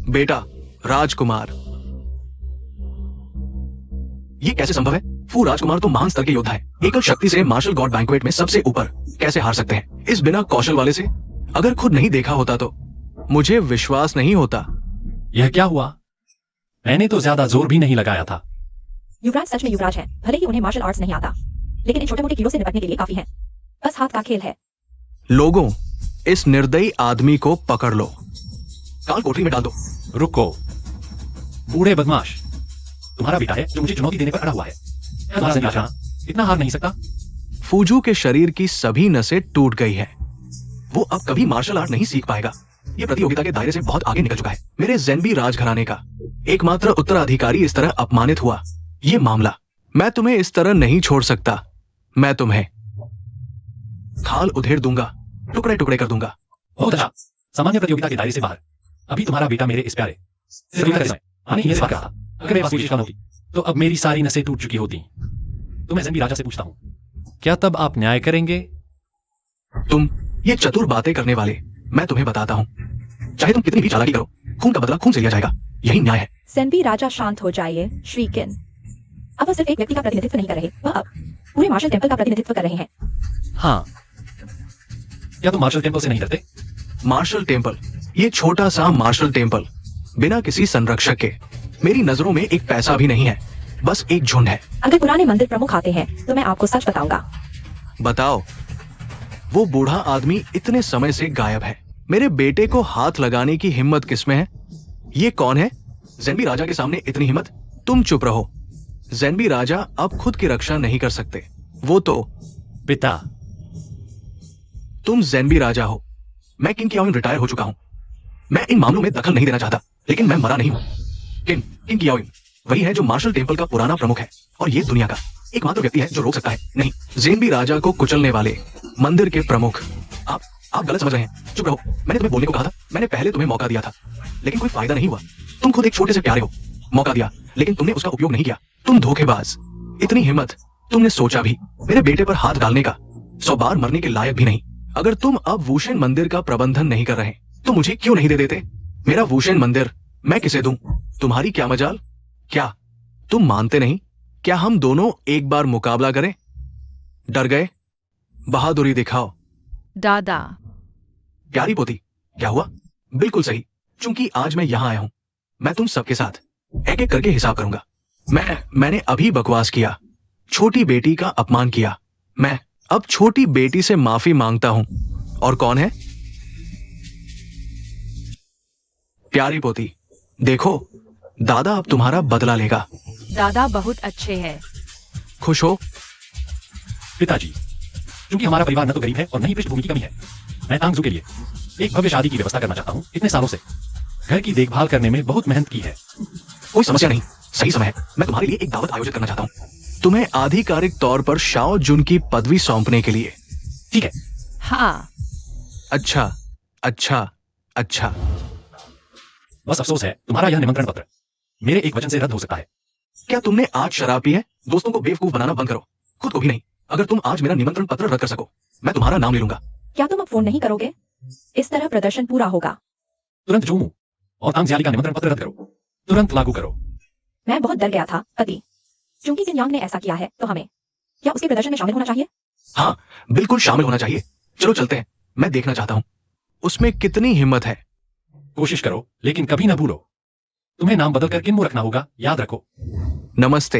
बेटा, राजकुमार। ये कैसे संभव है? फू राजकुमार तो महान स्तर के योद्धा है। एकल शक्ति से मार्शल गॉड बैंक्वेट में सबसे ऊपर कैसे हार सकते हैं इस बिना कौशल वाले से? अगर खुद नहीं देखा होता तो मुझे विश्वास नहीं होता।
यह क्या हुआ? मैंने तो ज्यादा जोर भी नहीं लगाया था।
युवराज सच में युवराज है, भले ही उन्हें मार्शल आर्ट्स नहीं आता, लेकिन इन छोटे मोटे कीड़ों से निपटने के लिए काफी है। बस हाथ का खेल है।
लोगों, इस निर्दयी आदमी को पकड़ लो, काल कोठरी में डाल दो।
रुको, बूढ़े बदमाश। तुम्हारा बेटा है जो मुझे चुनौती देने पर अड़ा हुआ है। तुम्हारा ज़ेन्बी राजा इतना हार नहीं सकता।
फूजू के शरीर की सभी नसें टूट गई है। वो अब कभी मार्शल आर्ट नहीं सीख पाएगा। ये प्रतियोगिता के दायरे से बहुत आगे निकल चुका है। मेरे ज़ेन्बी राजघराने का एकमात्र उत्तराधिकारी इस तरह अपमानित हुआ। ये मामला मैं तुम्हें इस तरह नहीं छोड़ सकता। मैं तुम्हें खाल उधेड़ दूंगा, टुकड़े टुकड़े कर दूंगा।
बहुत अच्छा। सामान्य प्रतियोगिता के दायरे से बाहर। अभी तुम्हारा बेटा मेरे इस प्यारे ये बात कहा था। अगर मेरे पास कोई विशेषता होती तो अब मेरी सारी नसें टूट चुकी होती। तो मैं ज़ेन्बी राजा से पूछता हूँ, क्या तब आप न्याय करेंगे?
तुम ये चतुर बातें करने वाले, मैं तुम्हें बताता हूँ, चाहे तुम कितनी भी चालाकी करो, खून का बदला खून से लिया जाएगा। यही न्याय है।
ज़ेन्बी राजा शांत हो जाइए, श्रीकिन।
अब वह सिर्फ एक व्यक्ति का प्रतिनिधित्व नहीं कर रहे, वह अब पूरे मार्शल टेम्पल का प्रतिनिधित्व कर रहे हैं।
हाँ, क्या तुम मार्शल टेम्पल से नहीं डरते?
मार्शल टेम्पल, ये छोटा सा मार्शल टेम्पल, बिना किसी संरक्षक के, मेरी नजरों में एक पैसा भी नहीं है, बस एक झुंड है।
अगर पुराने मंदिर प्रमुख आते हैं तो मैं आपको सच बताऊंगा।
बताओ। वो बूढ़ा आदमी इतने समय से गायब है। मेरे बेटे को हाथ लगाने की हिम्मत किसमें है? ये कौन है? ज़ेन्बी राजा के सामने इतनी हिम्मत? तुम चुप रहो। ज़ेन्बी राजा अब खुद की रक्षा नहीं कर सकते। वो तो
पिता।
तुम ज़ेन्बी राजा हो, मैं किंग कियाओइन रिटायर हो चुका हूं। मैं इन मामलों में दखल नहीं देना चाहता, लेकिन मैं मरा नहीं हूं। किंग कियाओइन वही है जो मार्शल टेम्पल का पुराना प्रमुख है और ये दुनिया का एकमात्र व्यक्ति है जो रोक सकता है। नहीं, ज़ेन्बी राजा को कुचलने वाले मंदिर के प्रमुख। आप गलत समझ रहे हैं। चुप रहो। मैंने तुम्हें बोलने को कहा था। मैंने पहले तुम्हें मौका दिया था, लेकिन कोई फायदा नहीं हुआ। तुम खुद एक छोटे से प्यारे हो। मौका दिया, लेकिन तुमने उसका उपयोग नहीं किया। तुम धोखेबाज। इतनी हिम्मत तुमने सोचा भी मेरे बेटे पर हाथ डालने का? 100 बार मरने के लायक भी नहीं। अगर तुम अब वुशेन मंदिर का प्रबंधन नहीं कर रहे तो मुझे क्यों नहीं दे देते? मेरा वुशेन मंदिर मैं किसे दूं? तुम्हारी क्या मजाल? क्या तुम मानते नहीं? क्या हम दोनों एक बार मुकाबला करें? डर गए? बहादुरी दिखाओ।
दादा।
प्यारी पोती, क्या हुआ? बिल्कुल सही। चूंकि आज मैं यहां आया हूं, मैं तुम सबके साथ एक एक करके हिसाब करूंगा। मैंने अभी बकवास किया, छोटी बेटी का अपमान किया। मैं अब छोटी बेटी से माफी मांगता हूं। और कौन है? प्यारी पोती, देखो, दादा अब तुम्हारा बदला लेगा।
दादा बहुत अच्छे हैं।
खुश हो?
पिताजी, क्योंकि हमारा परिवार न तो गरीब है और न ही पृष्ठभूमि की कमी है, मैं तांगजू के लिए एक भव्य शादी की व्यवस्था करना चाहता हूँ। इतने सालों से घर की देखभाल करने में बहुत मेहनत की है।
कोई समस्या नहीं, सही समय है। मैं तुम्हारे लिए एक दावत आयोजित करना चाहता हूँ, तुम्हें आधिकारिक तौर पर शाओ जुन की पदवी सौंपने के लिए।
ठीक है।
हाँ।
अच्छा अच्छा अच्छा।
बस अफसोस है तुम्हारा यह निमंत्रण पत्र मेरे एक वचन से रद्द हो सकता है।
क्या तुमने आज शराब पी है? दोस्तों को बेवकूफ बनाना बंद करो, खुद को भी नहीं। अगर तुम आज मेरा निमंत्रण पत्र रद्द कर सको, मैं तुम्हारा नाम ले लूंगा।
क्या तुम अब फोन नहीं करोगे? इस तरह प्रदर्शन पूरा होगा।
तुरंत जोमू और तांगजियाली का निमंत्रण पत्र रद्द करो, तुरंत लागू करो।
मैं बहुत डर गया था पति, चूंकि किन यांग ने ऐसा किया है तो हमें क्या उसके प्रदर्शन में शामिल होना चाहिए?
हाँ, बिल्कुल शामिल होना चाहिए। चलो चलते हैं, मैं देखना चाहता हूँ उसमें कितनी हिम्मत है।
कोशिश करो, लेकिन कभी न भूलो, तुम्हें नाम बदलकर किन्मो रखना होगा, याद रखो।
नमस्ते,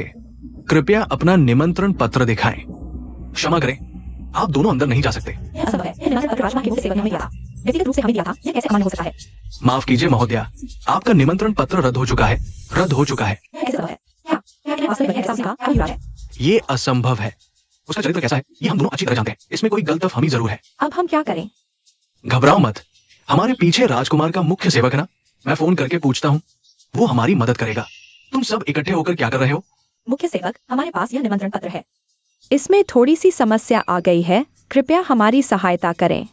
कृपया अपना निमंत्रण पत्र दिखाएं। क्षमा करें, आप दोनों अंदर नहीं जा सकते।
यह असंभव है। यह निमंत्रण पत्र राजकुमार के मुख्य सेवक ने हमें दिया था। व्यक्तिगत रूप से हमें दिया था। यह कैसे अमान्य हो सकता है?
माफ कीजिए महोदया, आपका निमंत्रण पत्र रद्द हो चुका है। रद्द हो चुका है।
यह कैसे संभव है? क्या क्या वास्तविक है? साहब का युवराज है।
ये असंभव है। उसका चरित्र कैसा है ये हम दोनों अच्छी तरह जानते हैं। इसमें कोई गलतफहमी जरूर है।
अब हम क्या करें?
घबराओ मत, हमारे पीछे राजकुमार का मुख्य सेवक है ना, मैं फोन करके पूछता हूँ, वो हमारी मदद करेगा। तुम सब इकट्ठे होकर क्या कर रहे हो?
मुख्य सेवक, हमारे पास यह निमंत्रण पत्र है।
इसमें थोड़ी सी समस्या आ गई है, कृपया हमारी सहायता करें।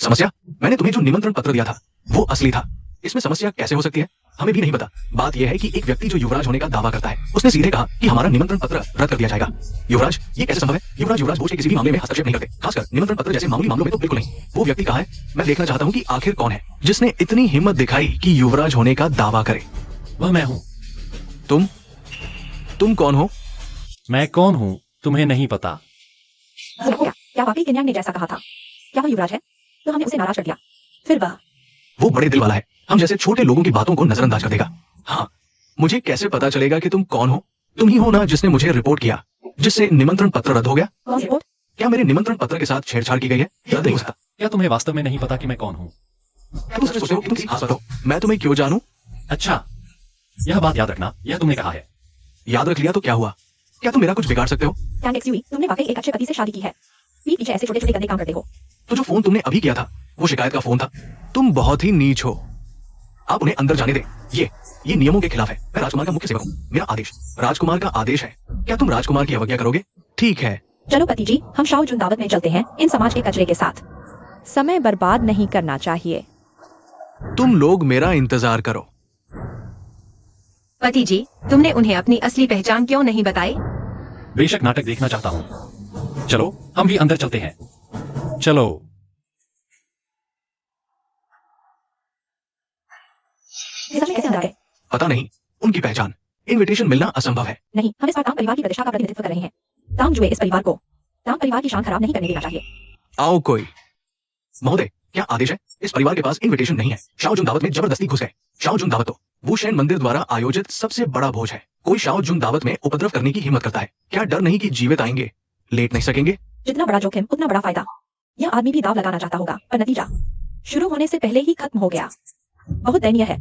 समस्या? मैंने तुम्हें जो निमंत्रण पत्र दिया था वो असली था। इसमें समस्या कैसे हो सकती है? हमें भी नहीं पता। बात यह है कि एक व्यक्ति जो युवराज होने का दावा करता है, उसने सीधे कहा कि हमारा निमंत्रण पत्र रद्द कर दिया जाएगा। युवराज, ये कैसे संभव है? युवराज भोज के किसी भी मामले में हस्तक्षेप नहीं करते, खासकर निमंत्रण पत्र जैसे मामूली मामलों में तो बिल्कुल नहीं। वो व्यक्ति कहा है, मैं देखना चाहता हूँ कि आखिर कौन है जिसने इतनी हिम्मत दिखाई कि युवराज होने का दावा करे।
वह मैं हूँ।
तुम कौन हो?
मैं कौन हूँ तुम्हें नहीं पता।
क्या वाकई केन्यांग ने जैसा कहा था? क्या वह युवराज है? तो हमने उसे नाराज कर दिया। फिर
वो बड़े दिल वाला है, हम जैसे छोटे लोगों की बातों को नजरअंदाज कर देगा। हाँ, मुझे कैसे पता चलेगा कि तुम कौन हो? तुम ही हो ना जिसने मुझे रिपोर्ट किया, जिससे निमंत्रण पत्र रद्द हो गया?
कौन सी रिपोर्ट?
क्या मेरे निमंत्रण पत्र के साथ छेड़छाड़ की गई है? रद्द नहीं हो सकता।
क्या तुम्हें वास्तव में नहीं पता कि मैं कौन हूँ?
तुम सोचते हो कि तुम किसी खास बात हो, मैं तुम्हें क्यों जानूं?
अच्छा, यह बात याद रखना, यह तुमने कहा है।
याद रख लिया तो क्या हुआ? क्या तुम मेरा कुछ बिगाड़ सकते हो?
टैंग एक्सयूवी, तुमने वाकई एक अच्छे पति से शादी की है। पीठ पीछे ऐसे छोटे छोटे गंदे काम करते हो।
तो जो फोन तुमने अभी किया था वो शिकायत का फोन था। तुम बहुत ही नीच हो। आप उन्हें अंदर जाने दें। ये नियमों के खिलाफ है। मैं राजकुमार का मुख्य सेवक हूँ, मेरा आदेश राजकुमार का आदेश है। क्या तुम राजकुमार की अवज्ञा करोगे? ठीक है,
चलो पति जी, हम शाओ जुन दावत में चलते हैं इन समाज के कचरे के साथ।
समय बर्बाद नहीं करना चाहिए।
तुम लोग मेरा इंतजार करो।
पति जी, तुमने उन्हें अपनी असली पहचान क्यों नहीं बताई?
बेशक नाटक देखना चाहता हूँ। चलो हम भी अंदर चलते हैं। चलो।
ये सच में कैसे अंदर आए?
पता नहीं, उनकी पहचान, इनविटेशन मिलना असंभव है।
नहीं, हम इस बार तांग परिवार की प्रतिष्ठा का प्रतिनिधित्व कर रहे हैं। तांग जुए इस परिवार को तांग परिवार की शान खराब नहीं करने देना चाहिए।
आओ कोई। महोदय, क्या आदेश है? इस परिवार के पास इनविटेशन नहीं है। शाओ जुन दावत में जबरदस्ती घुस गए। शाओ जुन दावत तो वुशेन मंदिर द्वारा आयोजित सबसे बड़ा भोज है। कोई शाओ जुन दावत में उपद्रव करने की हिम्मत करता है। क्या डर नहीं कि जीवित आएंगे, लेट नहीं सकेंगे?
जितना बड़ा जोखिम उतना बड़ा फायदा। यह आदमी भी दाव लगाना चाहता होगा, पर नतीजा शुरू होने से पहले ही खत्म हो गया। बहुत दयनीय है।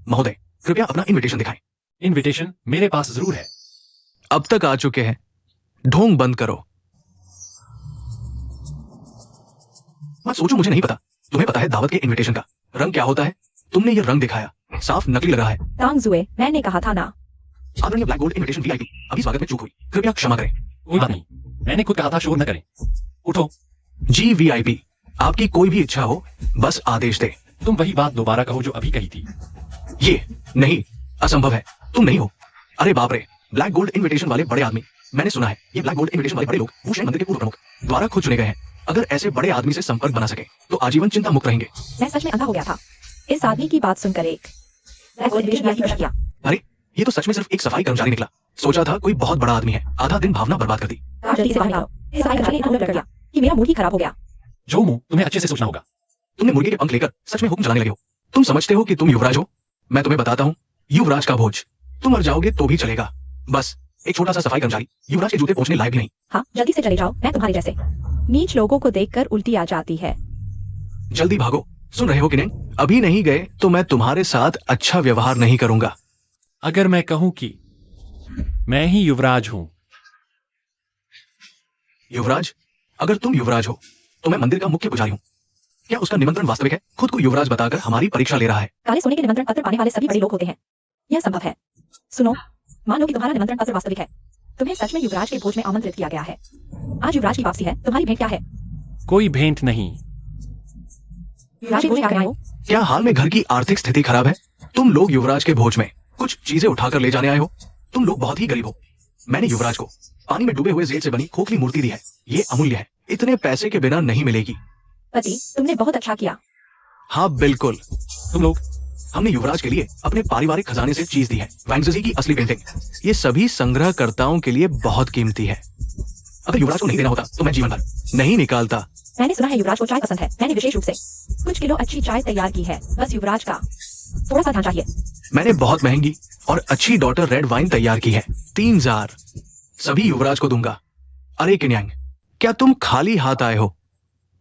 महोदय, कृपया अपना इनविटेशन दिखाएं।
इनविटेशन मेरे पास जरूर है।
अब तक आ चुके हैं, ढोंग बंद करो। मत सोचो मुझे नहीं पता। तुम्हें पता है दावत के इनविटेशन का रंग क्या होता है? तुमने ये रंग दिखाया, साफ नकली लग रहा है।
तांग जुए, मैंने कहा था ना।
आदरणीय ब्लैक गोल्ड इनविटेशन वीआईपी, अभी स्वागत में चूक हुई, कृपया क्षमा करें।
कोई बात नहीं, मैंने खुद कहा था शोर न करें। उठो।
जी वीआईपी, आपकी कोई भी इच्छा हो बस आदेश दे।
तुम वही बात दोबारा कहो जो अभी कही थी।
ये नहीं, असंभव है, तुम नहीं हो। अरे बाप रे, ब्लैक गोल्ड इनविटेशन वाले बड़े आदमी, मैंने सुना है ये ब्लैक गोल्ड इनविटेशन वाले बड़े लोग वुशेन मंदिर के पूर्व प्रमुख द्वारा खुद चुने गए हैं। अगर ऐसे बड़े आदमी से संपर्क बना सके तो आजीवन चिंता मुक्त रहेंगे।
मैं सच में अंधा हो गया था इस आदमी की बात सुनकर। एक ब्लैक गोल्ड इनविटेशन की प्रशंसा किया।
अरे ये तो सच में सिर्फ एक सफाई कर्मचारी निकला। सोचा था कोई बहुत बड़ा आदमी है, आधा दिन भावना बर्बाद कर दी।
आज जल्दी से बाहर निकालो। इस सफाई कर्मचारी ने इतना उलट कर दिया कि मेरा मूड ही खराब हो गया।
जो मुंह, तुम्हें अच्छे से सोचना होगा।
तुमने मुर्गे के पंख लेकर सच में हुक्म चलाने लगे हो। तुम समझते हो कि तुम युवराज हो? मैं तुम्हें बताता हूँ, युवराज का भोज तुम मर जाओगे तो भी चलेगा। बस एक छोटा सा सफाई कर्मचारी, युवराज के जूते पहुंचने लायक भी नहीं।
हाँ, जल्दी से चले जाओ, मैं तुम्हारे जैसे।
नीच लोगों को देखकर उल्टी आ जाती है।
जल्दी भागो। सुन रहे हो कि नहीं? अभी नहीं गए तो मैं तुम्हारे साथ अच्छा व्यवहार नहीं करूंगा।
अगर मैं कहूं कि मैं ही युवराज हूं।
युवराज? अगर तुम युवराज हो तो मैं मंदिर का मुख्य पुजारी हूँ। क्या उसका निमंत्रण वास्तविक है? खुद को युवराज बताकर हमारी परीक्षा ले रहा है।
काले सोने के निमंत्रण पत्र पाने वाले सभी बड़े लोग होते हैं। यह संभव है। सुनो, मान लो कि तुम्हारा निमंत्रण पत्र वास्तविक है। तुम्हें सच में युवराज के भोज में आमंत्रित किया गया है। आज युवराज की वापसी है, तुम्हारी भेंट क्या है?
कोई भेंट नहीं।
युवराज के भोज में क्या आए हो?
क्या हाल में घर की आर्थिक स्थिति खराब है? तुम लोग युवराज के भोज में कुछ चीजें उठाकर ले जाने आए हो। तुम लोग बहुत ही गरीब हो। मैंने युवराज को पानी में डूबे हुए जेल से बनी खोखली मूर्ति दी है। ये अमूल्य है, इतने पैसे के बिना नहीं मिलेगी।
पति, तुमने बहुत अच्छा किया।
हाँ बिल्कुल।
तुम लोग,
हमने युवराज के लिए अपने पारिवारिक खजाने से चीज दी है। वैंगजी की असली पेंटिंग। ये सभी संग्रहकर्ताओं के लिए बहुत कीमती है। अगर युवराज को नहीं देना होता तो मैं जीवन भर नहीं निकालता।
मैंने सुना है युवराज को चाय पसंद है। मैंने विशेष रूप से कुछ किलो अच्छी चाय तैयार की है। बस युवराज का थोड़ा सा ध्यान चाहिए।
मैंने बहुत महंगी और अच्छी डॉटर रेड वाइन तैयार की है। 3 जार सभी युवराज को दूंगा। अरे किन्यांग, क्या तुम खाली हाथ आए हो?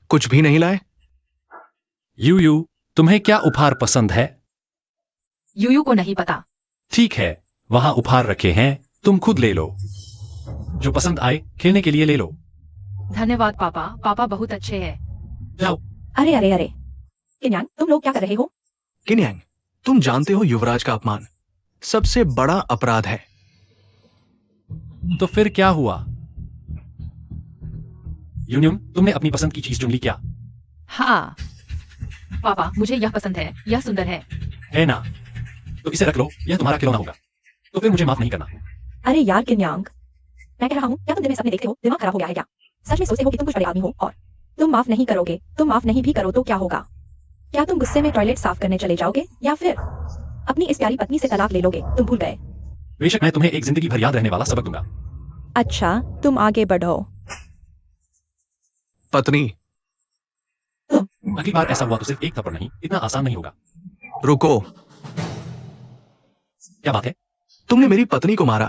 कुछ भी नहीं लाए?
यू तुम्हें क्या उपहार पसंद है?
यूयू को नहीं पता।
ठीक है, वहां उपहार रखे हैं, तुम खुद ले लो। जो पसंद आए खेलने के लिए ले लो।
धन्यवाद पापा, पापा बहुत अच्छे हैं।
जाओ।
अरे अरे अरे किन्यांग, तुम लोग क्या कर रहे हो?
किन्यांग, तुम जानते हो युवराज का अपमान सबसे बड़ा अपराध है।
तो फिर क्या हुआ? यूनियन, तुमने अपनी पसंद की चीज चुन ली क्या?
हाँ पापा, मुझे यह पसंद है, यह सुंदर है
ना? तो इसे रख लो, यह तुम्हारा खिलौना होगा। तो फिर मुझे माफ नहीं करना।
अरे यार किन्यांग, मैं कह रहा हूँ, क्या तुम दिन में सपने देखते हो? दिमाग खराब हो गया है क्या? सच में सोचते हो कि तुम कुछ बड़े आदमी हो और तुम माफ नहीं करोगे? तुम माफ नहीं भी करो तो क्या होगा? क्या तुम गुस्से में टॉयलेट साफ करने चले जाओगे या फिर अपनी इस प्यारी पत्नी से तलाक ले लोगे? तुम भूल गए।
बेशक मैं तुम्हें एक जिंदगी भर याद रहने वाला सबक दूंगा।
अच्छा, तुम आगे बढ़ो।
पत्नी,
अगली बार ऐसा हुआ तो सिर्फ एक थप्पड़ नहीं, इतना आसान नहीं होगा।
रुको।
क्या बात है?
तुमने मेरी पत्नी को मारा।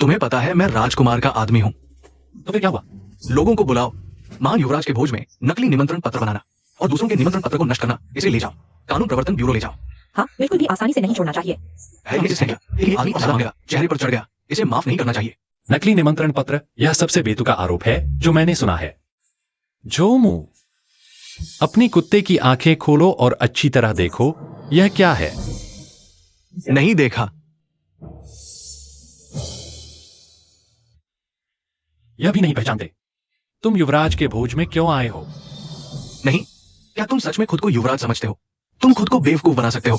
तुम्हें पता है मैं राजकुमार का आदमी हूँ।
तो फिर क्या हुआ?
लोगों को बुलाओ। महान युवराज के भोज में नकली निमंत्रण पत्र बनाना और दूसरों के निमंत्रण पत्र को नष्ट करना, इसे ले जाओ, कानून प्रवर्तन ब्यूरो ले जाओ।
हाँ, बिल्कुल भी आसानी से नहीं छोड़ना चाहिए।
है ये जिसने किया, ये आदमी सजा मांगेगा, चेहरे पर चढ़ गया, इसे माफ नहीं करना चाहिए।
नकली निमंत्रण पत्र, यह सबसे बेतुका आरोप है जो मैंने सुना है। जोमू, अपनी कुत्ते की आंखें खोलो और अच्छी तरह देखो, यह क्या है?
नहीं देखा।
यह भी नहीं पहचानते? तुम युवराज के भोज में क्यों आए हो?
नहीं, क्या तुम सच में खुद को युवराज समझते हो? तुम खुद को बेवकूफ बना सकते हो,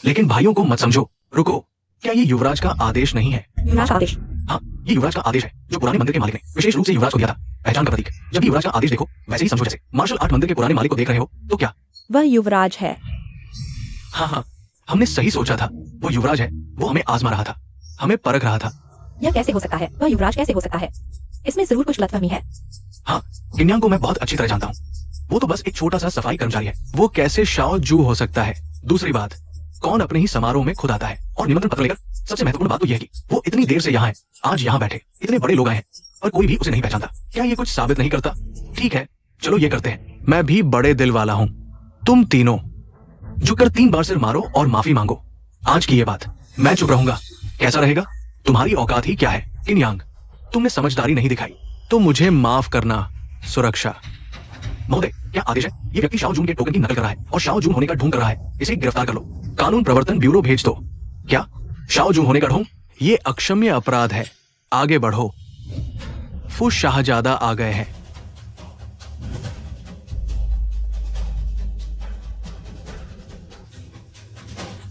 लेकिन भाइयों को मत समझो। रुको, क्या ये युवराज का आदेश नहीं है?
युवराज का आदेश?
हाँ, ये युवराज का आदेश है जो पुराने मंदिर के मालिक ने विशेष रूप से युवराज को दिया था, पहचान का प्रतीक। जब भी युवराज का आदेश देखो वैसे ही समझो जैसे मार्शल आर्ट मंदिर के पुराने मालिक को देख रहे हो। तो क्या
वह युवराज है?
हाँ, हमने सही सोचा था। वो युवराज है, वो हमें आजमा रहा था, हमें परख रहा था।
यह कैसे हो सकता है? वह युवराज कैसे हो सकता है? इसमें जरूर कुछ गलतफहमी है।
हाँ, किन्यांग को मैं बहुत अच्छी तरह जानता हूँ। वो तो बस एक छोटा सा सफाई कर्मचारी है। वो कैसे शाओ जू हो सकता है? दूसरी बात, कौन अपने ही समारोह में खुद आता है और निमंत्रण पत्र लेकर? सबसे महत्वपूर्ण बात तो यह है कि वो इतनी देर से यहाँ है, आज यहाँ बैठे इतने बड़े लोग आए हैं और कोई भी उसे नहीं पहचानता। क्या ये कुछ साबित नहीं करता? ठीक है, चलो ये करते हैं। मैं भी बड़े दिल वाला हूँ। तुम तीनों झुककर 3 बार सिर मारो और माफी मांगो। आज की ये बात, मैं चुप रहूंगा। कैसा रहेगा? तुम्हारी औकात ही क्या है? किन्यांग, तुमने समझदारी नहीं दिखाई, तो मुझे माफ करना। सुरक्षा। महोदय, क्या आदेश है? ये व्यक्ति शाओ जून के टोकन की नकल कर रहा है और शाओ जून होने का ढोंग कर रहा है। इसे गिरफ्तार कर लो, कानून प्रवर्तन ब्यूरो भेज दो। क्या शाओ जून होने का ढोंग? ये अक्षम्य अपराध है। आगे बढ़ो। फुश शाहजादा आ गए हैं।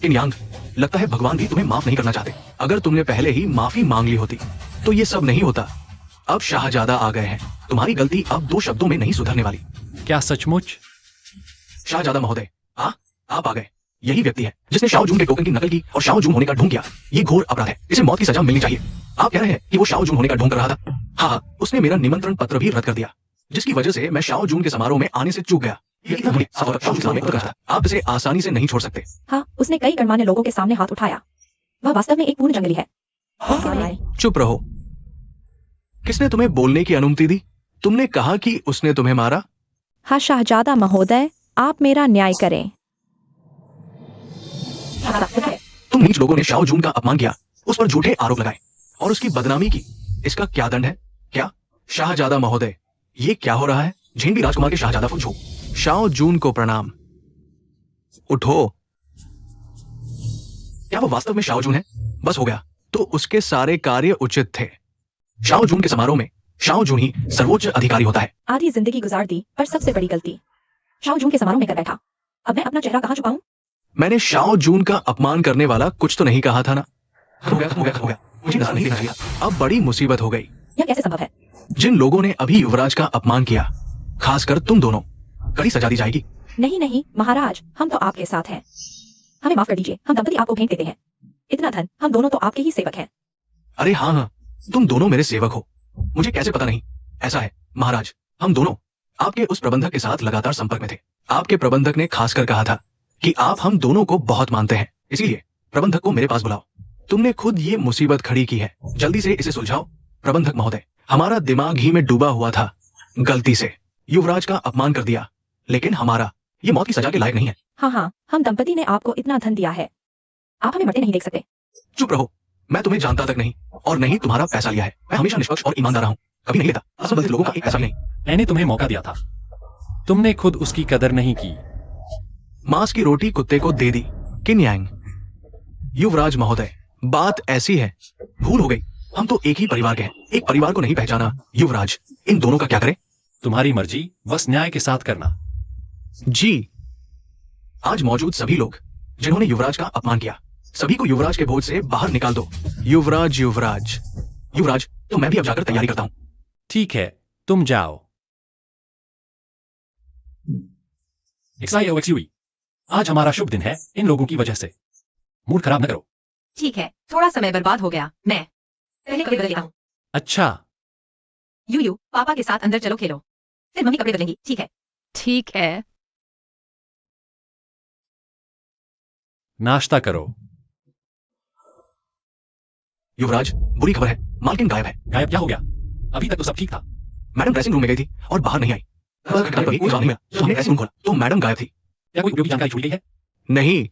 किन्यांग, लगता है भगवान भी तुम्हें माफ नहीं करना चाहते। अगर तुमने पहले ही माफी मांग ली होती तो ये सब नहीं होता। अब शाहजादा आ गए हैं। तुम्हारी गलती अब 2 शब्दों में नहीं सुधरने वाली।
क्या सचमुच?
शाहजादा महोदय, आप आ गए। यही व्यक्ति है जिसने शाओ जून के टोकन की नकल की और शाओ जून होने का ढोंग किया। ये घोर अपराध है, इसे मौत की सजा मिलनी चाहिए। आप कह रहे हैं कि वो शाओ जून होने का ढोंग कर रहा था? हाँ, उसने मेरा निमंत्रण पत्र भी रद्द कर दिया, जिसकी वजह से मैं शाओ जून के समारोह में आने से चूक गया। ये इतना बड़ी शाओ जून के समारोह में था। आप इसे आसानी से नहीं छोड़ सकते।
हाँ, उसने कई गणमान्य लोगों के सामने हाथ उठाया। वह वास्तव में एक पूर्ण जंगली है।
चुप रहो। किसने तुम्हें बोलने की अनुमति दी? तुमने कहा कि उसने तुम्हें मारा?
हाँ शहजादा महोदय, आप मेरा न्याय करें।
तुम नीच लोगों ने शाओ जून का अपमान किया, उस पर झूठे आरोप लगाए और उसकी बदनामी की। इसका क्या दंड है? क्या शाहजादा महोदय, ये क्या हो रहा है? झेंडी राजकुमार के शाहजादा फुझो। शाओ जून को प्रणाम। उठो। क्या वो वास्तव में शाओ जून है? बस हो गया, तो उसके सारे कार्य उचित थे। शाओ जून के समारोह में शाओ जून ही सर्वोच्च अधिकारी होता है।
आधी जिंदगी गुजार दी, पर सबसे बड़ी गलती शाओ जून के समारोह में कर बैठा। अब मैं अपना चेहरा कहाँ छुपाऊं?
मैंने शाओ जून का अपमान करने वाला कुछ तो नहीं कहा था ना? हो गया। मुझे नजर नहीं देना चाहिए। अब बड़ी मुसीबत हो गई।
यह कैसे संभव है?
जिन लोगों ने अभी युवराज का अपमान किया, खासकर तुम दोनों, कड़ी सजा दी जाएगी।
नहीं महाराज, हम तो आपके साथ हैं। हमें माफ कर दीजिए, हम दंपति आपको भेंट देते हैं। इतना धन, हम दोनों तो आपके ही सेवक हैं।
अरे हाँ, तुम दोनों मेरे सेवक हो। मुझे कैसे पता नहीं? ऐसा है महाराज, हम दोनों आपके उस प्रबंधक के साथ लगातार संपर्क में थे। आपके प्रबंधक ने खासकर कहा था कि आप हम दोनों को बहुत मानते हैं, इसीलिए प्रबंधक को मेरे पास बुलाओ। तुमने खुद ये मुसीबत खड़ी की है, जल्दी से इसे सुलझाओ। प्रबंधक महोदय, हमारा दिमाग ही में डूबा हुआ था। गलती से युवराज का अपमान कर दिया, लेकिन हमारा ये मौत की सजा के लायक नहीं है।
हाँ, हम दंपति ने आपको इतना धन दिया है, आप हमें मरते नहीं देख सकते।
चुप रहो, मैं तुम्हें जानता तक नहीं और नहीं तुम्हारा पैसा लिया है। मैं हमेशा निष्पक्ष और ईमानदार रहा हूँ, कभी नहीं लेता असंबंधित लोगों का एक पैसा भी नहीं।
मैंने तुम्हें मौका दिया था, तुमने खुद उसकी कदर नहीं की।
मांस की रोटी कुत्ते को दे दी। किन यांग। युवराज महोदय, बात ऐसी है, भूल हो गई। हम तो एक ही परिवार के हैं, एक परिवार को नहीं पहचाना। युवराज, इन दोनों का क्या करें?
तुम्हारी मर्जी, बस न्याय के साथ करना।
जी, आज मौजूद सभी लोग जिन्होंने युवराज का अपमान किया, सभी को युवराज के भोज से बाहर निकाल दो। युवराज युवराज युवराज, तो मैं भी अब जाकर तैयारी करता हूं।
ठीक है, तुम जाओ। XIOXUE, आज हमारा शुभ दिन है इन लोगों की वजह से। मूड खराब न करो।
ठीक है, थोड़ा समय बर्बाद हो गया, मैं पहले कपड़े बदल लेता हूँ।
अच्छा,
यू पापा के साथ अंदर चलो खेलो, फिर मम्मी कपड़े बदलेंगी, ठीक है?
ठीक है।
नाश्ता करो।
युवराज, बुरी खबर है, मालकिन गायब है।
गायब क्या हो गया? अभी तक तो सब ठीक था।
मैडम ड्रेसिंग रूम में गई थी और बाहर नहीं आई। कोई जवाब नहीं मिला। जब हमने ड्रेसिंग रूम खोला तो मैडम गायब थी।
क्या कोई उपयोगी जानकारी छूट गई है?
नहीं।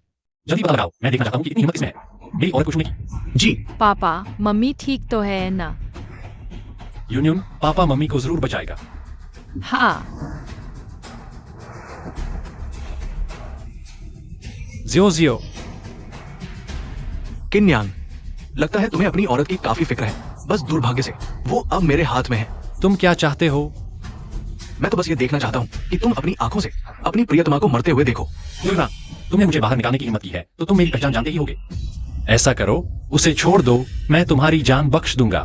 जल्दी पता लगाओ, मैं देखना चाहता हूँ कि इतनी हिम्मत किसमें है। मेरी औरत को छूने की।
जी,
पापा, मम्मी ठीक तो है ना?
यूनियन पापा मम्मी को जरूर बचाएगा।
हाँ।
जियो
किन यांग, लगता है तुम्हें अपनी औरत की काफी फिक्र है। बस दुर्भाग्य से वो अब मेरे हाथ में है।
तुम क्या चाहते हो?
मैं तो बस ये देखना चाहता हूँ कि तुम अपनी आंखों से अपनी प्रियतमा को मरते हुए देखो।
युवराज, तुमने मुझे बाहर निकालने की हिम्मत की है तो तुम मेरी पहचान जानते ही होगे। ऐसा करो, उसे छोड़ दो, मैं तुम्हारी जान बख्श दूंगा।